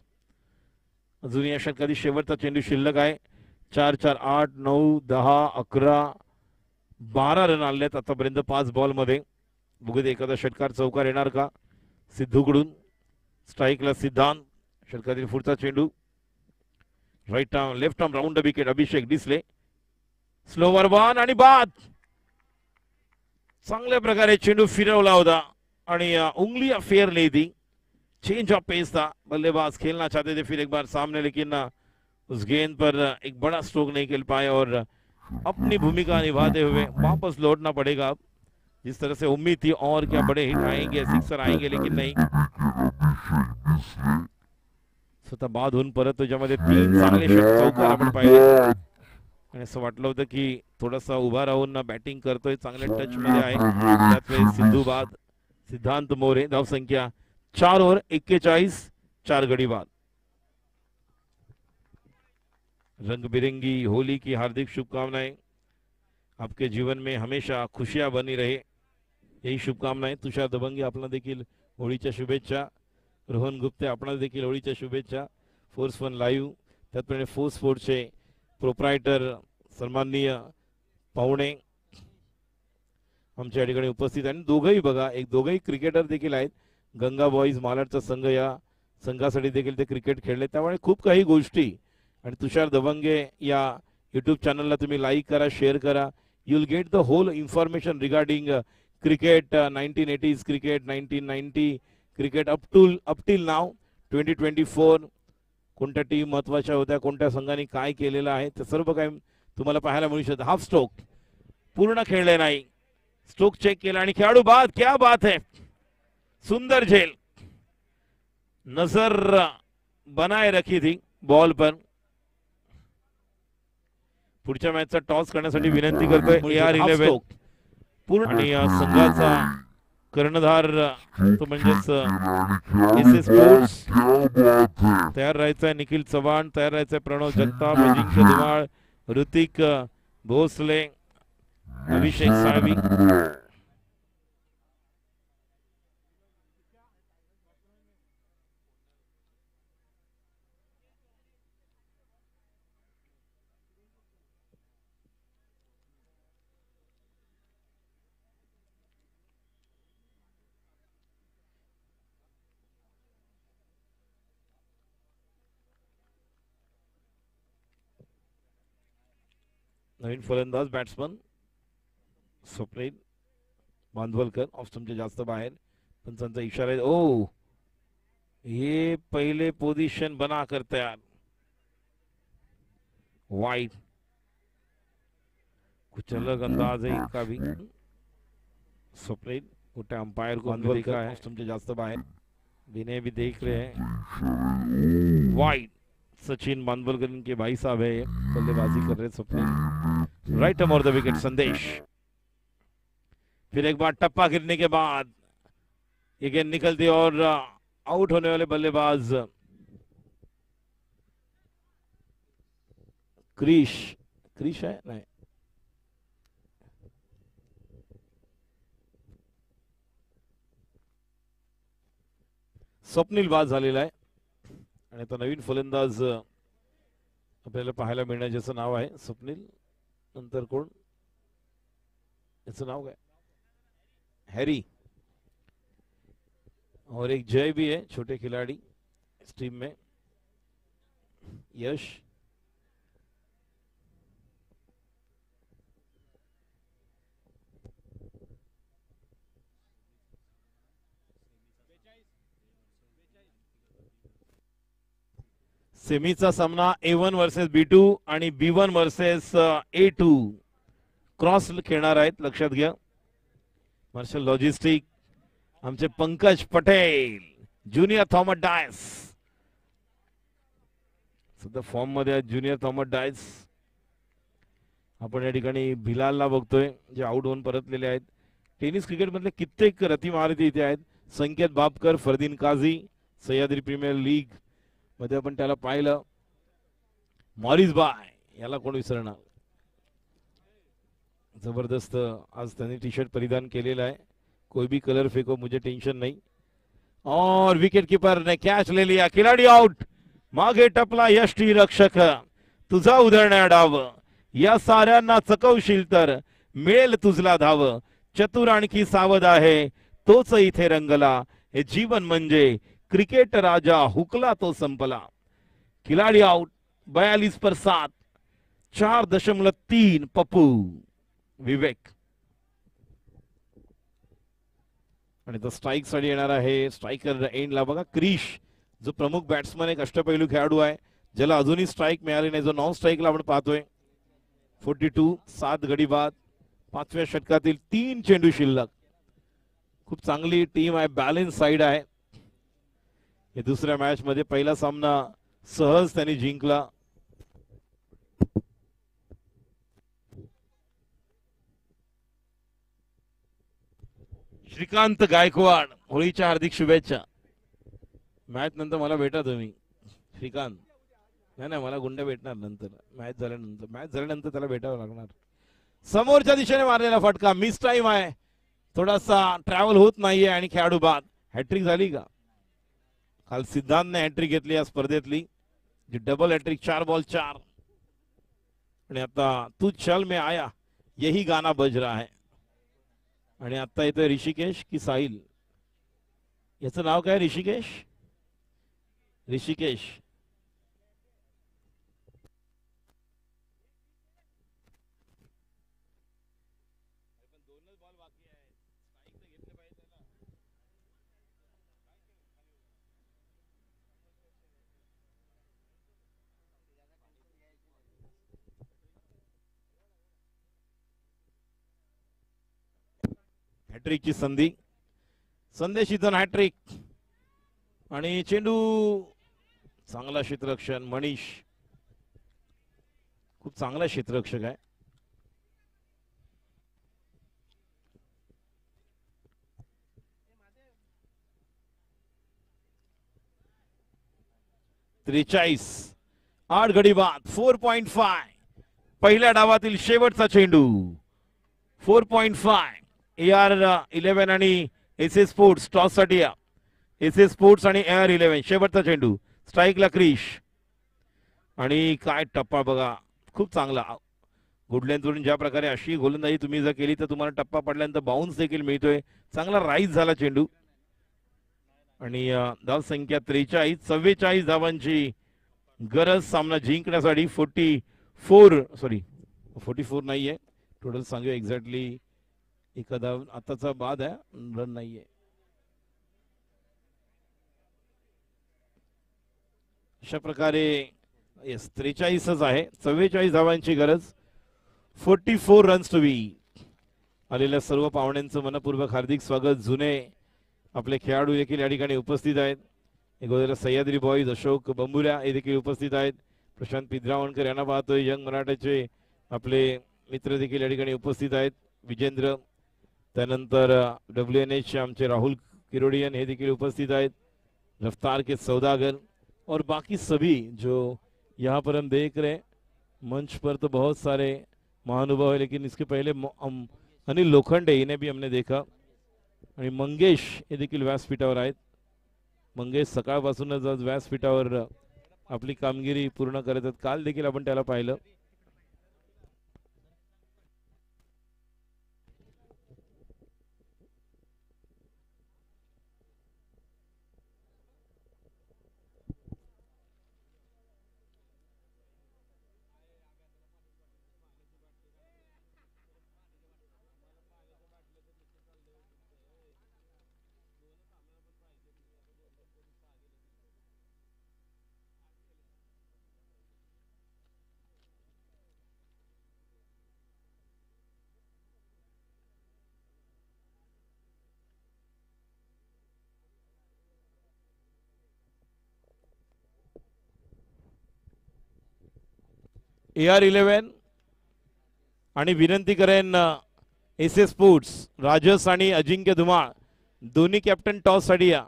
अजून या षटकातील शेवटचा चेंडू शिल्लक आहे। 4 4 8 9 10 11 12 रन आले आतापर्यंत 5 बॉल मध्ये। बघूया एखादा षटकार चौकार येणार का सिद्धूकडून। स्ट्राईकला सिद्धांत। षटकातील पुढचा चेंडू right arm left arm round the wicket Abhishek Disale slower one आणि बाद। चांगल्या प्रकारे चेंडू फिरवला होता आणि उंगली फेरली थी। चेंज ऑफ पेस था। बल्लेबाज खेलना चाहते थे फिर एक बार सामने लेकिन उस गेंद पर एक बड़ा स्ट्रोक नहीं खेल पाए और अपनी भूमिका निभाते हुए वापस लौटना पड़ेगा। अब जिस तरह से उम्मीद थी और क्या बड़े हिट आएंगे सिक्सर आएंगे लेकिन नहीं। स्वतः बाद होऊन परत त्याच्यामध्ये 3 चांगले चौकार आपण पाहिले आणि असं वाटलं होतं की थोडासा उभा राहून बॅटिंग करतोय चांगल्या टच मध्ये आहे। त्यात सिद्धू बाद सिद्धांत मोरे। धाव संख्या 4 ओव्हर 41 4 गडी बाद। रंग बिरंगी होली की हार्दिक शुभकामनाएं। आपके जीवन में हमेशा खुशियां बनी रहे यही शुभकामनाएं। तुषार दबंगे आपला देखील होळीच्या शुभेच्छा। रोहन गुप्ते आपणास देखील होळीच्या शुभेच्छा। फोर्स वन लाईव्ह त्याचप्रमाणे फोर्स स्पोर्ट्सचे प्रोप्रायटर सन्माननीय पाहुणे आमच्या ठिकाणी उपस्थित आणि दोघंही बघा एक दोघंही क्रिकेटर देखील आहेत। गंगा बॉईज मालाडचा संघ या संघासाठी देखील ते क्रिकेट खेळले त्यामुळे खूप काही गोष्टी आणि तुषार दबंगे या यूट्यूब चॅनलला तुम्ही लाईक करा शेअर करा। You will get the whole information regarding cricket 1980s cricket 1990 cricket up till now 2024 कोणत्या टीम महत्वाच्या होत्या कोणत्या संघाने काय केलेलं आहे ते सर्व काही तुम्हाला पाहायला मिळू शकतं। हाफ स्ट्रोक पूर्ण खेळले नाही स्ट्रोक चेक केला आणि खेळाडू बाद। क्या बात है सुंदर झेल नजर बनाए रखी थी बॉल पर। पुढच्या मॅचचा टॉस करण्यासाठी विनंती करतोय AR11 पूर्ण आणि संघाचा कर्णधार तो म्हणजेच एसएस स्पोर्ट्स तयार राहायचा। निखिल चव्हाण तयार राहायचा। प्रणव जगताप अजिंक्य धुमाळ ऋतिक भोसले अभिषेक साळवी। नवीन फलंदाज बॅट्समन स्वप्नील बांधवलकर ऑफ स्टंपच्या जास्त बाहेर पंचांचा इशारा आहे। ओ ये पहले पोजीशन बना कर तैयार वाइड कुछ अलग अंदाज है इनका भी। स्वप्निल मोठे अंपायर को हमने देखा है तुमसे जास्त बाहेर। विनय भी देख रहे हैं। वाइड सचिन मानवलकर इनके भाई साहब है, बल्लेबाजी कर रहे हैं Swapnil. Right of the wicket संदेश। फिर एक बार टप्पा गिरने के बाद ये गेंद निकलती और आउट होने वाले बल्लेबाज क्रिश है नहीं, स्वप्नील बाद झालेला आहे आणि आता नवीन फलंदाज आपल्याला पाहायला मिळण्याचं नाव आहे स्वप्नील। नंतर कोण, याचं नाव काय, हैरी। और एक जय भी है, छोटे खिलाड़ी इस टीम में, यश। सेमीचा सामना A1 वर्सेस B2 आणि B1 वर्सेस A2 क्रॉस खेळणार आहेत, लक्षात घ्या। मार्शल लॉजिस्टिक आमचे पंकज पटेल, ज्युनियर थॉमस डायस सध्या फॉर्म मध्ये आहेत। ज्युनियर थॉमस डायस आपण या ठिकाणी भिलालला बघतोय जे आउट होऊन परतलेले आहेत। टेनिस क्रिकेट मधले कित्येक रतिमहारथी इथे आहेत, संकेत बापकर, फरदीन काझी, सह्याद्री प्रीमियर लीग मध्ये आपण त्याला पाहिलं। मॉरिस बाय याला कोण विसरणार, जबरदस्त आज त्यांनी टी शर्ट परिधान केलेला आहे। कोई भी कलर फेंको मुझे टेंशन नहीं। और विकेट कीपर ने कैच ले लिया, खिलाड़ी आउट। मागे टपला यष्टी रक्षक, तुझा उधळण्या डाव, या साऱ्यांना चकवशील तर मिळेल तुझला धाव। चतुर आणखी सावध आहे तोच इथे रंगला, हे जीवन म्हणजे क्रिकेट राजा हुकला तो संपला। खिलाड़ी आउट 42 पर 7, 4.3 पप्पू विवेक। आणि तो स्ट्राइक साठी येणार आहे। स्ट्राइकर एंडला बघा क्रिश, जो प्रमुख बॅट्समन एक अष्टपैलू खेळाडू आहे, ज्याला अजूनही स्ट्राइक मिळाली नाही, जो नॉन स्ट्राइकला आपण पाहतोय। 42 7 गडी बाद, 5व्या षटकातील 3 चेंडू शिल्लक। खूप चांगली टीम आहे, बॅलन्स साइड आहे। हे दुसऱ्या मॅच मध्ये पहिला सामना सहज त्यांनी जिंकला। श्रीकांत गायकवाड, होळीच्या हार्दिक शुभेच्छा। मॅच नंतर मला भेटा तुम्ही श्रीकांत। नाही मला गुंड भेटणार नंतर, मॅच झाल्यानंतर त्याला भेटावं लागणार। समोरच्या दिशेने मारलेला फटका मिस टाइम आहे, थोडासा ट्रॅव्हल होत नाहीये आणि खेळाडू बाद। हॅट्रिक झाली का? काल सिद्धांतने हॅट्रिक घेतली या स्पर्धेतली, जी डबल हॅट्रिक, 4 बॉल 4। आणि आता तू चल में आया यही गाना बज रहा है। आणि आता येतोय ऋषिकेश की साहिल, याचं नाव काय? ऋषिकेश हॅट्रिक ची संधी, संदेश इथं हॅट्रिक। आणि चेंडू चांगला क्षेत्ररक्षण, मनीष खूप चांगला क्षेत्ररक्षक आहे। त्रेचाळीस 8 गडी बाद, 4.5 पहिल्या डावातील शेवटचा चेंडू। 4.5 AR11 आणि SS स्पोर्ट्स टॉस साठी, SS स्पोर्ट्स आणि AR11 शेवटचा चेंडू। स्ट्राइकला क्रिश आणि काय टप्पा बघा, खूप चांगला। गुडलँडवरून ज्या प्रकारे अशी गोलंदाजी तुम्ही जर केली तर तुम्हाला टप्पा पडल्यानंतर बाउन्स देखील मिळतोय, चांगला राईज झाला चेंडू। आणि धाव संख्या 43, 44 धावांची गरज सामना जिंकण्यासाठी। 44 नाहीये टोटल, सांगूया एक्झॅक्टली एखादा आताचा बाद आहे, रन नाहीये। अशा प्रकारे 43च आहे, 44 धावांची गरज। 44 रन्स टू बी. आलेल्या सर्व पाहुण्यांचं मनपूर्वक हार्दिक स्वागत. जुने आपले खेळाडू देखील या ठिकाणी उपस्थित आहेत. गोदरेज सह्याद्री बॉईज अशोक बंबुऱ्या हे देखील उपस्थित आहेत. प्रशांत पिद्रावणकर यांना पाहतोय. यंग मराठ्याचे आपले मित्र देखील या ठिकाणी उपस्थित आहेत. विजेंद्र, त्यानंतर WNH आमचे राहुल किरोडियन हे देखील उपस्थित आहेत. रफ्तार के सौदागर और बाकी सभी जो यहाँ पर हम देख रहे हैं. मंच पर तो बहुत सारे महानुभाव है, लेकिन इसके पहले अनिल लोखंडे इन्हें भी हमने देखा. आणि मंगेश हे देखील व्यासपीठावर आहेत. मंगेश सकाळपासूनच आज व्यासपीठावर आपली कामगिरी पूर्ण करत आहेत. काल देखील आपण त्याला पाहिलं. AR11 आणि विनंती करेन SS स्पोर्ट्स राजस आणि अजिंक्य धुमाळ दोन्ही कॅप्टन टॉस साठी या.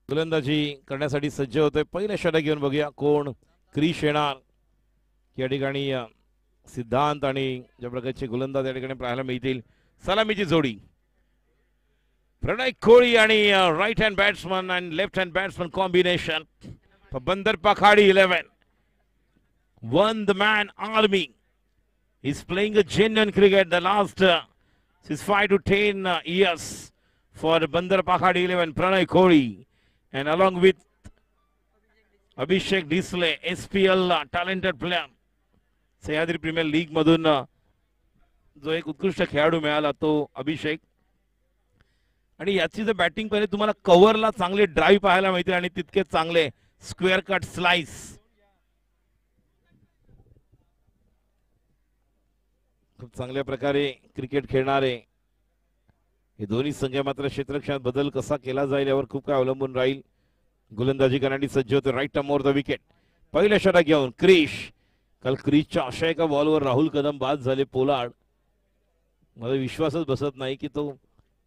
गोलंदाजी करण्यासाठी सज्ज होतोय. पहिल्या षटक घेऊन बघूया कोण क्रिश येणार. या ठिकाणी सिद्धांत आणि ज्या प्रकारचे गोलंदाज या ठिकाणी पाहायला मिळतील. सलामीची जोडी प्रणय कोळी आणि right hand batsman and left hand batsman combination. Bandar Pakhadi 11 one the man army is playing a genuine cricket the last 5 to 10 years for Bandar Pakhadi 11 Pranay Kohli and along with Abhishek Disle SPL talented player. Sahyadri premier league मधून जो एक उत्कृष्ट खेळाडू मिळाला तो अभिषेक. आणि याची जर बॅटिंग पाहिली तुम्हाला कव्हरला चांगले ड्राईव्ह पाहायला मिळतील आणि तितके चांगले स्क्वेअर कट स्लाइस. खूप चांगल्या प्रकारे क्रिकेट खेळणारे हे दोन्ही संघ मात्र क्षेत्ररक्षणात बदल कसा केला जाईल यावर खूप काय अवलंबून राहील. गोलंदाजी करण्यासाठी सज्ज होते right term over the wicket. पहिल्या षटक घेऊन क्रिश. काल क्रिशच्या अशा एका बॉलवर राहुल कदम बाद झाले पोलार्ड. मला विश्वासच बसत नाही की तो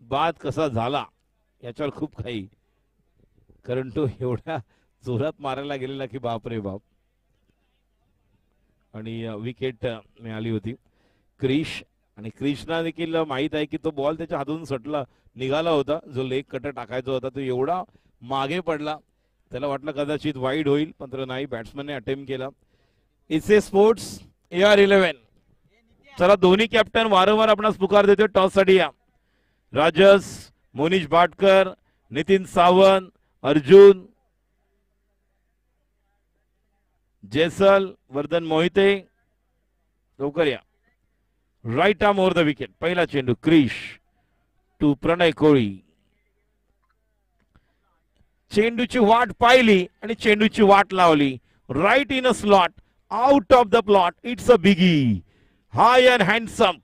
बाद कसा झाला याच्यावर खूप काही, कारण तो एवढ्या जोरात मारायला गेलेला की बापरे बाप. आणि विकेट मिळाली होती. क्रिश आणि क्रिशना देखील माहित आहे की तो बॉल त्याच्या हातून सटला निघाला होता. जो लेग कटर टाकायचा होता तो एवढा मागे पडला त्याला वाटलं कदाचित वाईड होईल, पण नाही, बॅट्समनने अटेम्प्ट केला. S A sports AR11. चला दोन्ही कॅप्टन वारंवार आपणास पुकार देतो टॉस साठी या. राजस, मोनिश भाटकर, नितीन सावंत, अर्जुन, जैसल, वर्धन मोहिते, लवकर या. Right arm over the wicket. पहिला चेंडू क्रिश टू प्रणय कोळी. चेंडूची वाट पाहिली आणि चेंडूची वाट लावली. Right in a slot, out of the plot. It's a biggie. High and handsome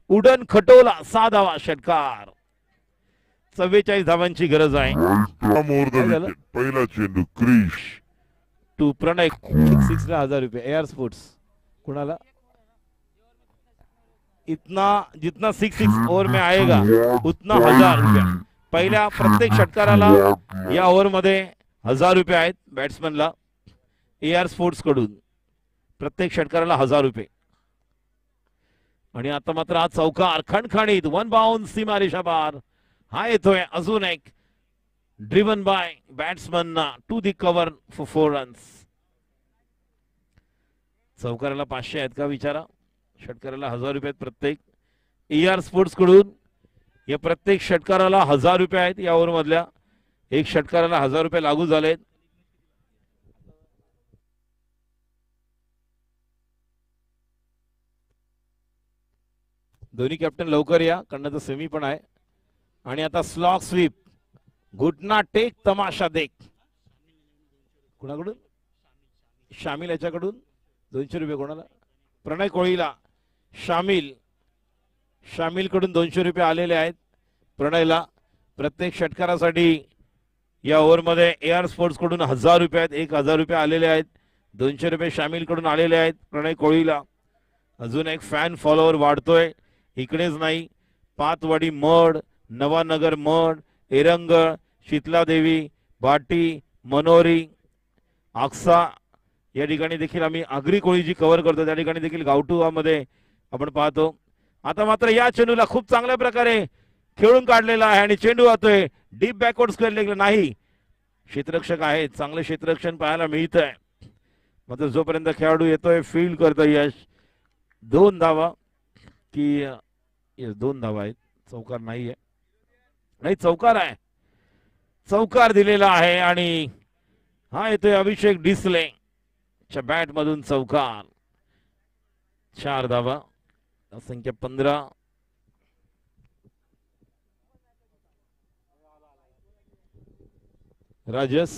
उडन खटोला 6 धावा षटकार. 44 धावांची गरज आहे. मोर द काय झालं? विकेट. पहिला चेंडू क्रिश. टू प्रणय 6 ला 1000 रुपये. एआर स्पोर्ट्स कुणाला इतना जितना 6 ओवर में आएगा उतना 1000 रुपया. पहिल्या प्रत्येक षटकाराला या ओव्हर मध्ये 1000 रुपये आहेत बॅट्समनला एआर स्पोर्ट्स कडून. प्रत्येक षटकाराला 1000 रुपये. आणि आता मात्र हा चौकार खणखणीत 1 बाउन्स सीमारेषा पार. हा येतोय अजून एक driven by batsman to the cover for 4 runs. चौकाराला 500 आहेत का विचारा. षटकाराला 1000 रुपये प्रत्येक. एआर स्पोर्ट्स कडून या प्रत्येक षटकाराला 1000 रुपये आहेत. या ओव्हर मधल्या एक षटकाराला 1000 रुपये लागू झालेत. दोन्ही कॅप्टन लवकर या कारण सेमी पण आहे. आणि आता स्लॉग स्वीप घुटना टेक तमाशा देख. कुणाकडून शामिल याच्याकडून 200 रुपये. कोणाला प्रणय कोळीला शामिल कडून 200 रुपये आलेले आहेत प्रणयला. प्रत्येक षटकारासाठी या ओव्हर मध्ये एआर स्पोर्ट्स कडून 1000 रुपये आहेत. 1000 रुपये आलेले आहेत. 200 रुपये शामिल कडून आलेले आहेत प्रणय कोळीला. अजून एक फॅन फॉलोअर वाढतोय. इकडेच नाही पातवाडी मड नवानगर मड एरंगळ शीतलादेवी भाटी मनोरी आक्सा या ठिकाणी देखील आम्ही आगरी कोळी जी कव्हर करतो त्या ठिकाणी देखील गावठू मध्ये आपण पाहतो. आता मात्र या चेंडूला खूप चांगल्या प्रकारे खेळून काढलेला आहे आणि चेंडू जातोय डीप बॅकवर्ड स्क्वेअर लेगला. नाही क्षेत्ररक्षक आहेत. चांगले क्षेत्ररक्षण पाहायला मिळतंय. मात्र जोपर्यंत खेळाडू येतोय फील्ड करतोय यश. 2 धावा की 2 धावा आहेत. चौकार नाहीये. नाही चौकार आहे. चौकार दिलेला आहे आणि हा येतोय अभिषेक डिसले च्या बॅट मधून चौकार. 4 धावा. संख्या 15. राजस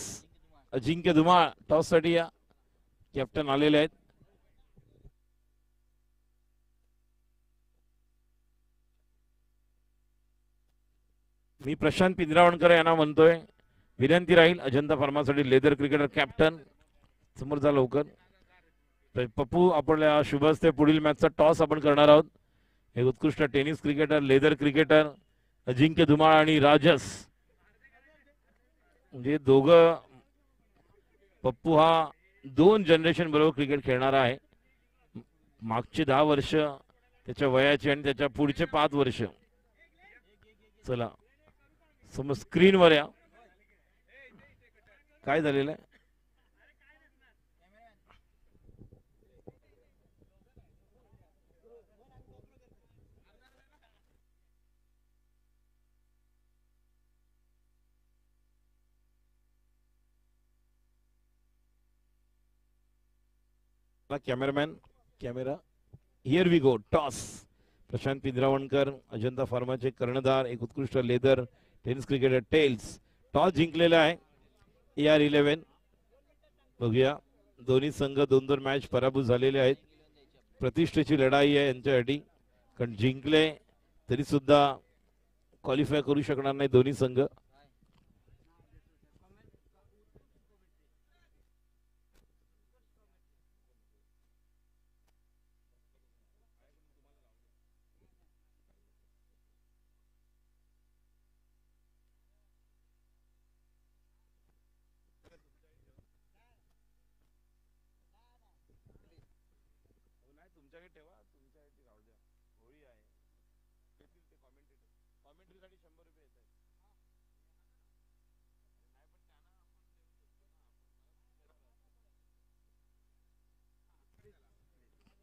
अजिंक्य धुमाळ टॉस साठी या कॅप्टन आलेले आहेत. मी प्रशांत पिंजरावणकर यांना म्हणतोय विनंती राहील अजंता फार्मासाठी लेदर क्रिकेटर कॅप्टन समोर जा लवकर. पप्पू आपल्या शुभ हस्ते पुढील मॅचचा टॉस आपण करणार आहोत. हे उत्कृष्ट टेनिस क्रिकेटर लेदर क्रिकेटर अजिंक्य धुमाळ आणि राजस म्हणजे दोघं. पप्पू हा 2 जनरेशन बरोबर क्रिकेट खेळणारा आहे. मागचे 10 वर्ष त्याच्या वयाचे आणि त्याच्या पुढचे 5 वर्ष. चला समोर स्क्रीनवर या. काय झालेलं आहे. Cameraman camera here we go. Toss Prashant Pinjarawankar Ajanta फार्माचे कर्णधार एक उत्कृष्ट leather tennis cricketer tails toss जिंकलेला आहे. AR11 बघूया. दोन्ही संघ 2-2 मॅच पराभूत झालेले आहेत. प्रतिष्ठेची लढाई आहे यांच्यासाठी कारण जिंकले तरी सुद्धा क्वालिफाय करू शकणार नाही दोन्ही संघ.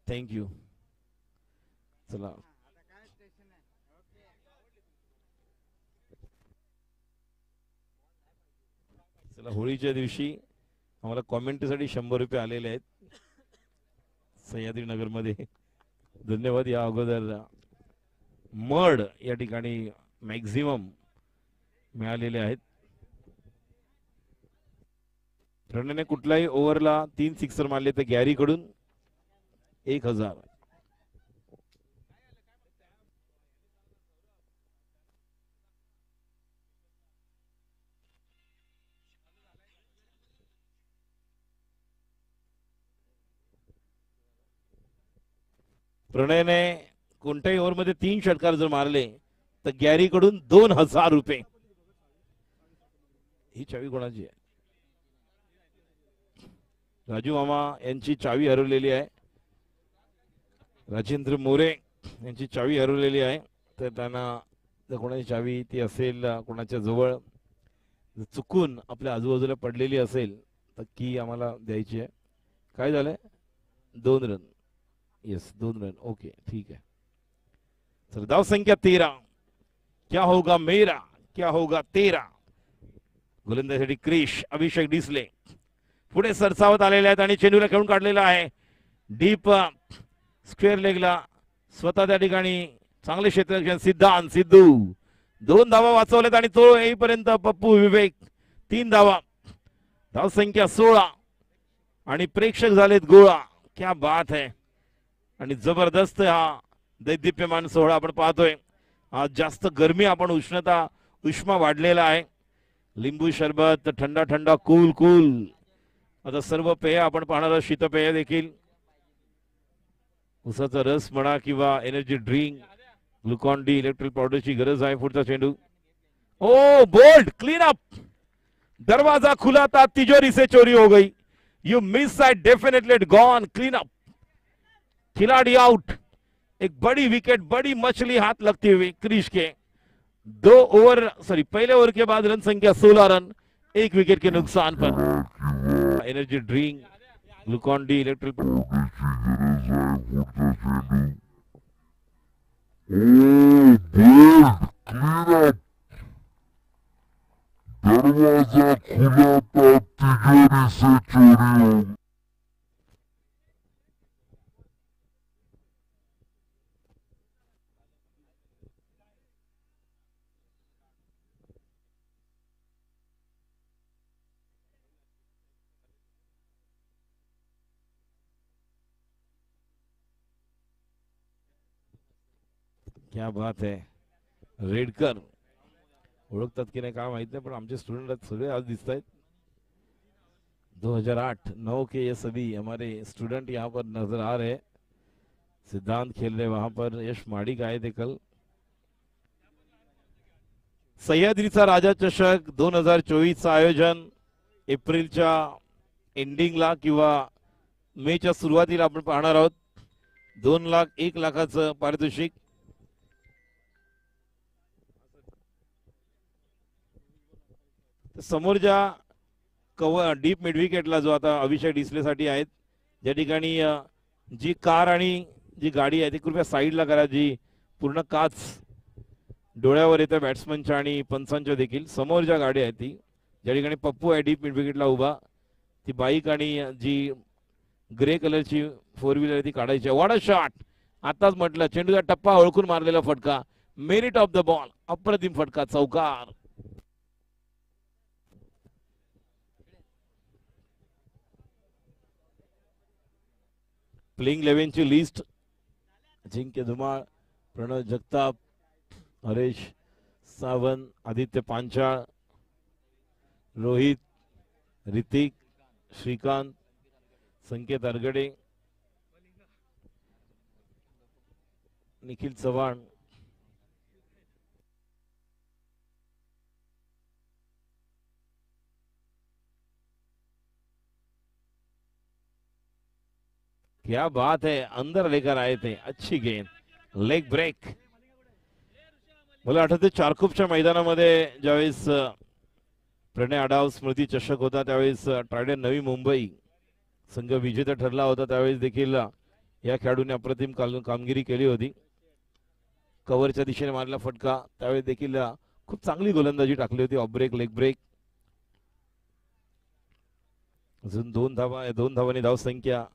थँक्यू. चला चला होळीच्या दिवशी आम्हाला कॉमेंटरीसाठी 100 रुपये आलेले आहेत सह्याद्री नगर मध्ये. धन्यवाद. या अगोदर मड या ठिकाणी मॅक्झिमम मिळालेले आहेत. रणने कुठल्याही ओव्हरला 3 सिक्सर मारले तर गॅरी कडून 1000. प्रणयने कोणत्याही ओव्हरमध्ये 3 षटकार जर मारले तर गॅरी कडून 2000 रुपये. ही चावी कोणाची आहे? राजू मामा यांची चावी हरवलेली आहे. राजेंद्र मोरे यांची चावी हरवलेली आहे. तर त्यांना जर कोणाची चावी ती असेल कोणाच्या जवळ चुकून आपल्या आजूबाजूला पडलेली असेल तर की आम्हाला द्यायची आहे. काय झालंय? 2 रन. Yes 2 run. ओके ठीक है. सर धाव संख्या 13. क्या होगा मेरा क्या होगा तेरा. गोलंदाजीसाठी क्रिश अभिषेक डिसले पुढे सरसावत आलेले आहेत आणि चेंडूला खेळून काढलेला आहे डीप स्क्वेअर लेगला. स्वतः त्या ठिकाणी चांगले क्षेत्ररक्षण सिद्धांत सिद्धू 2 धावा वाचवल्यात आणि तो येईपर्यंत पप्पू विवेक 3 धावा. धाव संख्या 16 आणि प्रेक्षक झालेत गोळा. क्या बात है. आणि जबरदस्त हा दैदिप्यमान सोहळा आपण पाहतोय. आज जास्त गरमी आपण उष्मा वाढलेला आहे. लिंबू सरबत थंडा थंडा कूल कूल आता सर्व पेय आपण पाहणार. शीतपेय देखील उसाचा रस म्हणा किंवा energy drink Glucon D electric पावडरची गरज आहे. पुढचा चेंडू ओ बोल्ड क्लीन अप. दरवाजा खुला था तिजोरी से चोरी हो गई. You miss side definitely it gone. Clean up. खिलाड़ी आउट. एक बड़ी विकेट बड़ी मछली हाथ लगती हुई क्रीज के. 2 ओवर पहले ओवर के बाद रन संख्या 16 रन 1 विकेट के नुकसान पर. Energy drink Glucon D electric दरवाजा खुला था तिजोरी से चोरी हो गई. क्या बात है. रेडकर ओळखतात की नाही काय माहित नाही पण आमचे स्टूडेंट सगळे आज दिसत आहेत. 2008-9 के ये सभी हमारे स्टूडेंट यहाँ पर नजर आ रहे. सिद्धांत खेल रहे वहां पर. यश माडिक आए थे कल. सह्याद्रीचा राजा चषक 2024 आयोजन एप्रिलच्या एंडिंगला किंवा मेच्या सुरुवातीला आपण पाहणार आहोत. 2 लाख 1 लाखाचं पारितोषिक. समोरच्या कव्हर डीप मिड विकेटला जो आता अभिषेक डिसले साठी आहेत ज्या ठिकाणी जी कार आणि जी गाडी आहे ती कृपया साईडला करा. जी पूर्ण काच डोळ्यावर येते बॅट्समनच्या आणि पंचांच्या देखील. समोर ज्या गाडी आहे ती ज्या ठिकाणी पप्पू आहे डीप मिड विकेटला उभा ती बाईक आणि जी ग्रे कलरची 4 व्हीलर ती काढायची. What a shot. आताच म्हटलं चेंडूचा टप्पा ओळखून मारलेला फटका. Merit of the ball. अप्रतिम फटका. चौकार. प्लेइंग 11 ची लिस्ट अजिंक्य धुमाळ प्रणव जगताप हरेश सावंत आदित्य पांचाळ रोहित ऋतिक श्रीकांत संकेत अरगडे निखिल चव्हाण क्या बात है. अंदर लेकर आए थे. अच्छी गेंद. Leg break. मला आठवते चारकोपच्या मैदानामध्ये ज्यावेळेस प्रणय आढाव स्मृती चषक होता त्यावेळेस ट्रायडन नवी मुंबई संघ विजेता ठरला होता. त्यावेळेस देखील या खेळाडूने अप्रतिम कामगिरी केली होती. कव्हरच्या दिशेने मारला फटका. त्यावेळेस देखील खूप चांगली गोलंदाजी टाकली होती. Off break leg break. अजून 2 धावांनी धाव संख्या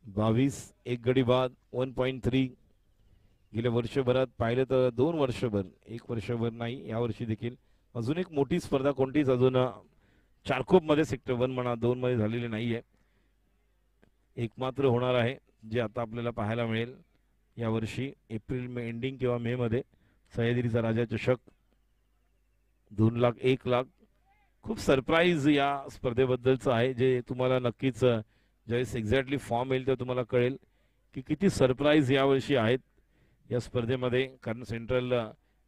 22. 1 गडी बाद 1.3. गेल्या वर्षभरात पाहिलं तर 2 वर्षभर 1 वर्षभर नाही या वर्षी देखील अजून एक मोठी स्पर्धा कोणतीच अजून चारकोप मध्ये सेक्टर 1 म्हणा 2 मध्ये झालेली नाहीये. एकमात्र होणार आहे जे आता आपल्याला पाहायला मिळेल या वर्षी एप्रिल मे एंडिंग किंवा मे मध्ये. सह्याद्रीचा राजा चषक 2 लाख 1 लाख. खूप सरप्राईज या स्पर्धेबद्दलचं आहे जे तुम्हाला नक्कीच ज्यावेळेस एक्झॅक्टली फॉर्म येईल तेव्हा तुम्हाला कळेल. की किती सरप्राईज यावर्षी आहेत या स्पर्धेमध्ये, कारण सेंट्रल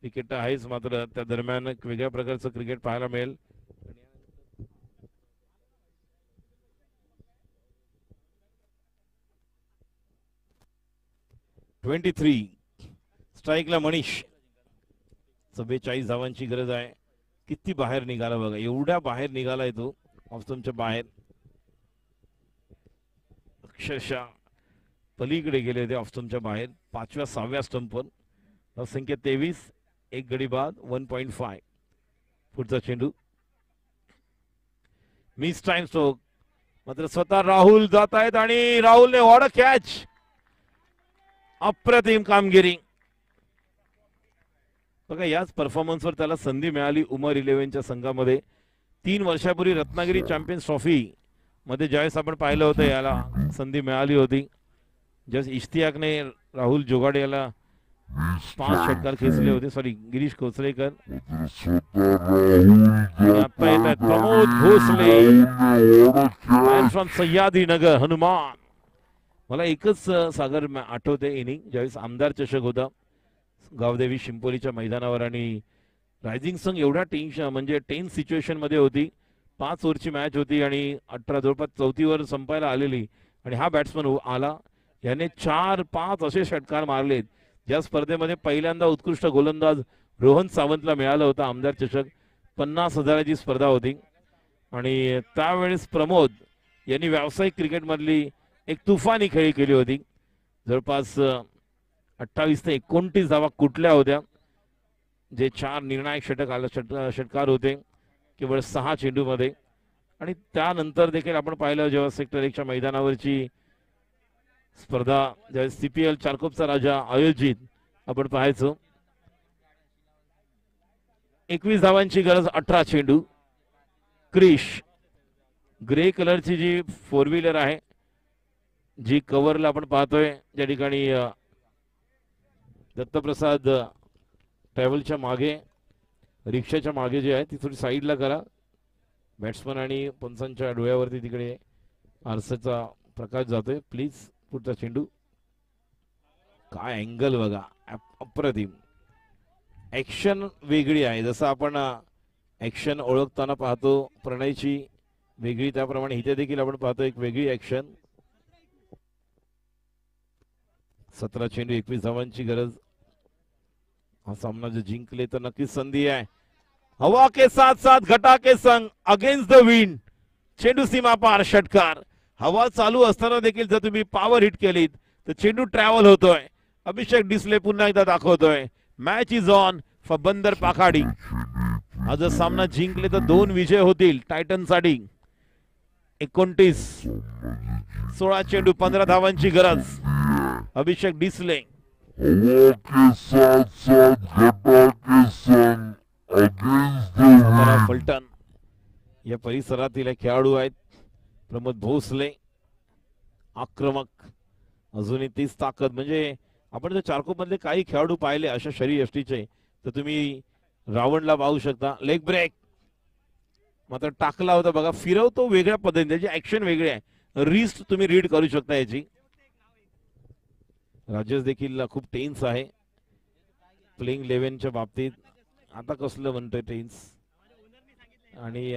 विकेट आहेच, मात्र त्या दरम्यान एक वेगळ्या प्रकारचं क्रिकेट पाहायला मिळेल. 23 स्ट्राईकला मनीष. 44 धावांची गरज आहे. किती बाहेर निघाला बघा, एवढ्या बाहेर निघालाय तो ऑफस्टंपच्या बाहेर, अक्षरशः पलीकडे गेले होते ऑफस्टंपच्या बाहेर 5व्या 6व्या स्टंपवर. संख्या 23, एक गडी बाद 1.5. पुढचा चेंडू मिस टाइम स्ट्रोक, मात्र स्वतः राहुल जात आहेत आणि राहुलने व्हॉट अ कॅच, अप्रतिम कामगिरी. बघा याच परफॉर्मन्सवर त्याला संधी मिळाली उमर 11च्या संघामध्ये. 3 वर्षापूर्वी रत्नागिरी चॅम्पियन्स ट्रॉफी मध्ये ज्यावेळेस आपण पाहिलं होतं याला संधी मिळाली होती, ज्यावेळेस इश्तियाकने राहुल जोगाडे याला 5 षटकार खेचले होते. सॉरी, गिरीश कोचरेकर. प्रमोद भोसले फ्रॉम सह्याद्री नगर हनुमान. मला एकच सागर आठवते इनिंग, ज्यावेळेस आमदार चषक होता गावदेवी शिंपोलीच्या मैदानावर आणि रायझिंग संघ एवढा टेन्शन म्हणजे टेन्स सिच्युएशन मध्ये होती. 5 ओव्हरची मॅच होती आणि 18 जवळपास 34 ओव्हर संपायला आलेली आणि हा बॅट्समन आला, याने 4-5 असे षटकार मारलेत. ज्या स्पर्धेमध्ये पहिल्यांदा उत्कृष्ट गोलंदाज रोहन सावंतला मिळालं होतं आमदार चषक. 50,000ची स्पर्धा होती आणि त्यावेळेस प्रमोद यांनी व्यावसायिक क्रिकेटमधली एक तुफानी खेळी केली होती. जवळपास 28 ते 29 धावा कुठल्या होत्या, जे 4 निर्णायक षटकार होते केवळ 6 चेंडूमध्ये. आणि त्यानंतर देखील आपण पाहिलं जेव्हा सेक्टर 1च्या मैदानावरची स्पर्धा, ज्यावेळेस CPL चारकोपचा राजा आयोजित आपण पाहायचो, 21 धावांची गरज, 18 चेंडू. क्रिश ग्रे कलरची जी 4 व्हीलर आहे, जी कव्हरला आपण पाहतोय, ज्या ठिकाणी दत्तप्रसाद ट्रॅव्हलच्या मागे, रिक्षाच्या मागे जे आहे ती थोडी साईडला करा. बॅट्समन आणि पंचांच्या डोळ्यावरती तिकडे आरसाचा प्रकाश जातोय प्लीज. पुढचा चेंडू, काय अँगल बघा, अप्रतिम. ऍक्शन वेगळी आहे, जसं आपण ऍक्शन ओळखताना पाहतो प्रणयची वेगळी, त्याप्रमाणे इथे देखील आपण पाहतो एक वेगळी ऍक्शन. 17 चेंडू 21 धावांची गरज. हा सामना जर जिंकले तर नक्कीच संधी आहे. हवा के साथ साथ घटा के संग अगेन्स्ट द विंड, चेंडू सीमा पार षटकार. हवा चालू असताना देखील जर तुम्ही पॉवर हिट केलीत तर चेंडू ट्रॅव्हल होतोय. अभिषेक डिसले पुन्हा एकदा दाखवतोय मॅच इज ऑन फॉर बंदर पाखाडी. हा जर सामना जिंकले तर 2 विजय होतील टायटन साठी. 29 16 चेंडू 15 धावांची गरज. अभिषेक डिसले फलटण या परिसरातील खेळाडू आहेत. प्रमोद भोसले आक्रमक, अजूनही तीच ताकद. म्हणजे आपण जर चारकोप मधले काही खेळाडू पाहिले अशा शरीर यष्टीचे तर तुम्ही रावणला पाहू शकता. लेग ब्रेक मात्र टाकला होता बघा, फिरवतो वेगळ्या पद्धतीने, त्याची ऍक्शन वेगळी आहे. रिस्ट तुम्ही रीड करू शकता याची. राजेश देखील खूप टेन्स आहे प्लेइंग 11च्या बाबतीत. आता कसलं म्हणतोय टेन्स, आणि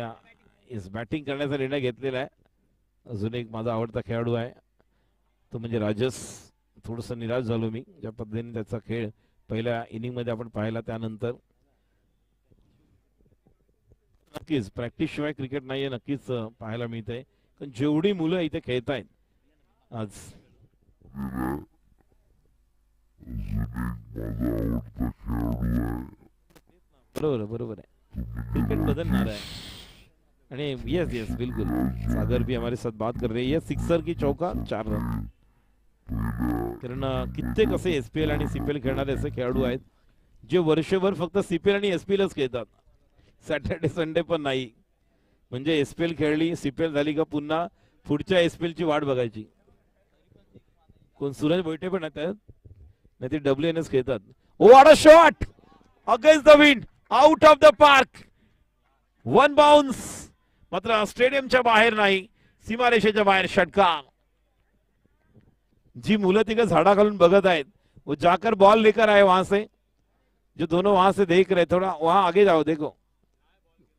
बॅटिंग करण्याचा निर्णय घेतलेला आहे. अजून एक माझा आवडता खेळाडू आहे तो म्हणजे राजेश. थोडस निराश झालो मी ज्या पद्धतीने त्याचा खेळ पहिल्या इनिंग मध्ये आपण पाहिला. त्यानंतर नक्कीच प्रॅक्टिस शिवाय क्रिकेट नाहीये, नक्कीच पाहायला मिळतंय. पण जेवढी मुलं इथे खेळतायत आज, बरोबर आहे, क्रिकेट बदलणार आहे. आणि यस बिल्कुल, सागर भी हमारे साथ बात कर रहे हैं. सिक्सर की चौका 4 रन. कारण कित्येक असे SPL आणि CPL खेळणारे असे खेळाडू आहेत जे वर्षभर फक्त CPL आणि SPLच खेळतात, सॅटर्डे संडे पण नाही. म्हणजे SPL खेळली, CPL झाली का पुन्हा पुढच्या SPL ची वाट बघायची. कोण सूरज भोईटे पण आहेत, नाही ते WNS खेळतात. What a shot against the wind, out of the park, 1 bounce. मात्र स्टेडियमच्या बाहेर नाही, सीमारेषेच्या बाहेर षटकार. जी मुलं तिघं झाडा खालून बघत आहेत, वो जाकर बॉल लेकर आए वहां से, जो दोनों वहां से देख रहे, थोड़ा वहां आगे जाओ, देखो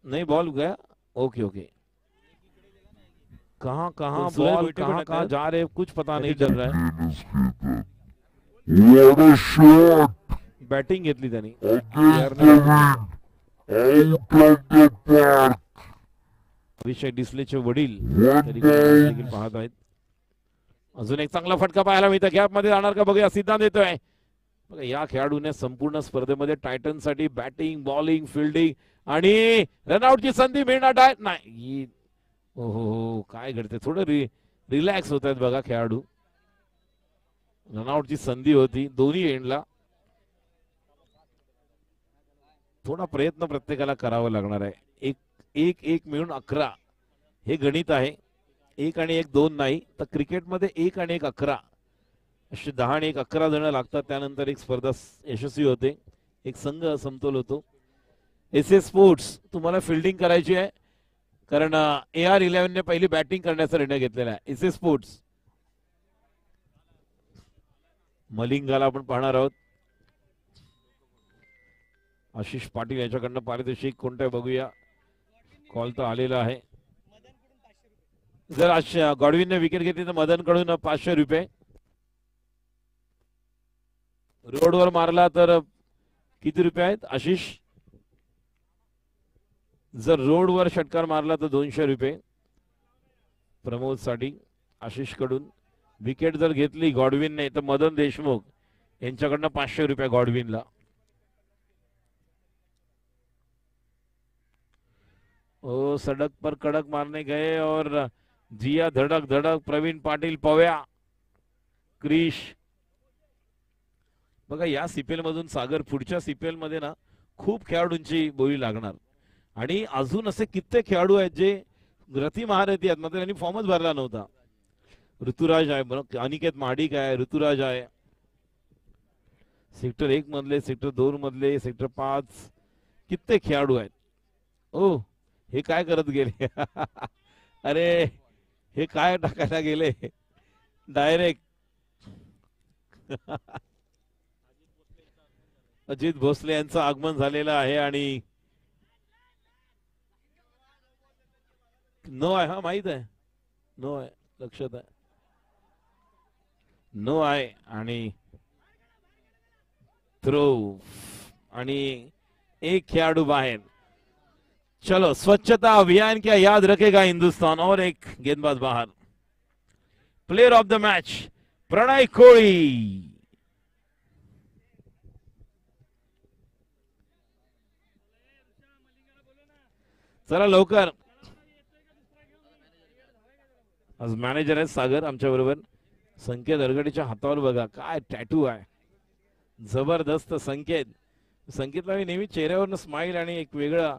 नहीं बॉल गया, ओके ओके, कहाँ कहाँ बॉल कहाँ कहाँ जा रहे कुछ पता नहीं चल रहा है. What a shot! बॅटिंग घेतली त्यांनी. Against the wind. Out of the park. अभिषेक डिसलेचे वडील One तरी down. देखील पाहत आहेत. अजून एक चांगला फटका पाहायला मिळतं, गॅप मध्ये जाणार का बघूया, सिद्धांत येतोय. बघा या खेळाडूने संपूर्ण स्पर्धेमध्ये टायटन साठी बॅटिंग बॉलिंग फिल्डिंग आणि रनआउटची संधी मिळणार नाही. हो काय घडते, थोडं रिलॅक्स होत आहेत बघा खेळाडू. रनआउटची संधी होती दोन्ही एंडला, थोडा प्रयत्न प्रत्येकाला करावा लागणार आहे. एक एक एक मिळून 11 हे गणित आहे. 1 आणि 1 2 नाही, तर क्रिकेटमध्ये 1 आणि 1 11 असे 10 आणि 1 11 जण लागतात. त्यानंतर एक स्पर्धा यशस्वी होते, एक संघ समतोल होतो. एस स्पोर्ट्स तुम्हाला फिल्डिंग करायची आहे, कारण AR11 ने पहिली बॅटिंग करण्याचा निर्णय घेतलेला आहे. एस स्पोर्ट्स मलिंगाला आपण पाहणार आहोत. आशिष पाटील याच्याकडनं पारितोषिक कोणतं बघूया, कॉल तर आलेला आहे. जर गॉडविनने विकेट घेतली तर मदनकडून 500 रुपये. रोडवर मारला तर किती रुपये आहेत आशिष? जर रोडवर षटकार मारला तर 200 रुपये प्रमोद साठी आशिष कडून. विकेट जर घेतली गॉडविनने तर मदन देशमुख यांच्याकडनं 500 रुपये गॉडविनला. ओ सड़क पर कड़क मारने गए और जिया धड़क धड़क. प्रवीण पाटील पव्या क्रिश. बघा या सीपीएल मधून सागर पुढच्या सीपीएल मध्ये ना खूप खेळाडूंची बोली लागणार, आणि अजून असे कित्येक खेळाडू आहेत जे रथी महारथी आहेत, मात्र त्यांनी फॉर्मच भरला नव्हता. ऋतुराज आहे, अनिकेत महाडिक आहे, ऋतुराज आहे. सेक्टर 1 मधले, सेक्टर 2 मधले, सेक्टर 5 कित्येक खेळाडू आहेत. ओ हे काय करत गेले अरे हे काय टाकायला गेले डायरेक्ट. अजित भोसले यांचं आगमन झालेलं आहे आणि नो आहे. हा माहित आहे, नो आहे, लक्षात आहे, नो आहे. आणि थ्रो आणि एक खेळाडू बाहेर. चलो स्वच्छता अभियान क्या याद रखेगा हिंदुस्तान. और एक गेंदबाज बाहर. प्लेयर ऑफ द मैच प्रणय कोळी. चला लवकर. आज मॅनेजर आहे सागर आमच्या बरोबर. संकेत अरगडीच्या हातावर बघा काय टॅटू आहे, जबरदस्त. संकेतला मी नेहमी चेहऱ्यावरनं स्माइल आणि एक वेगळा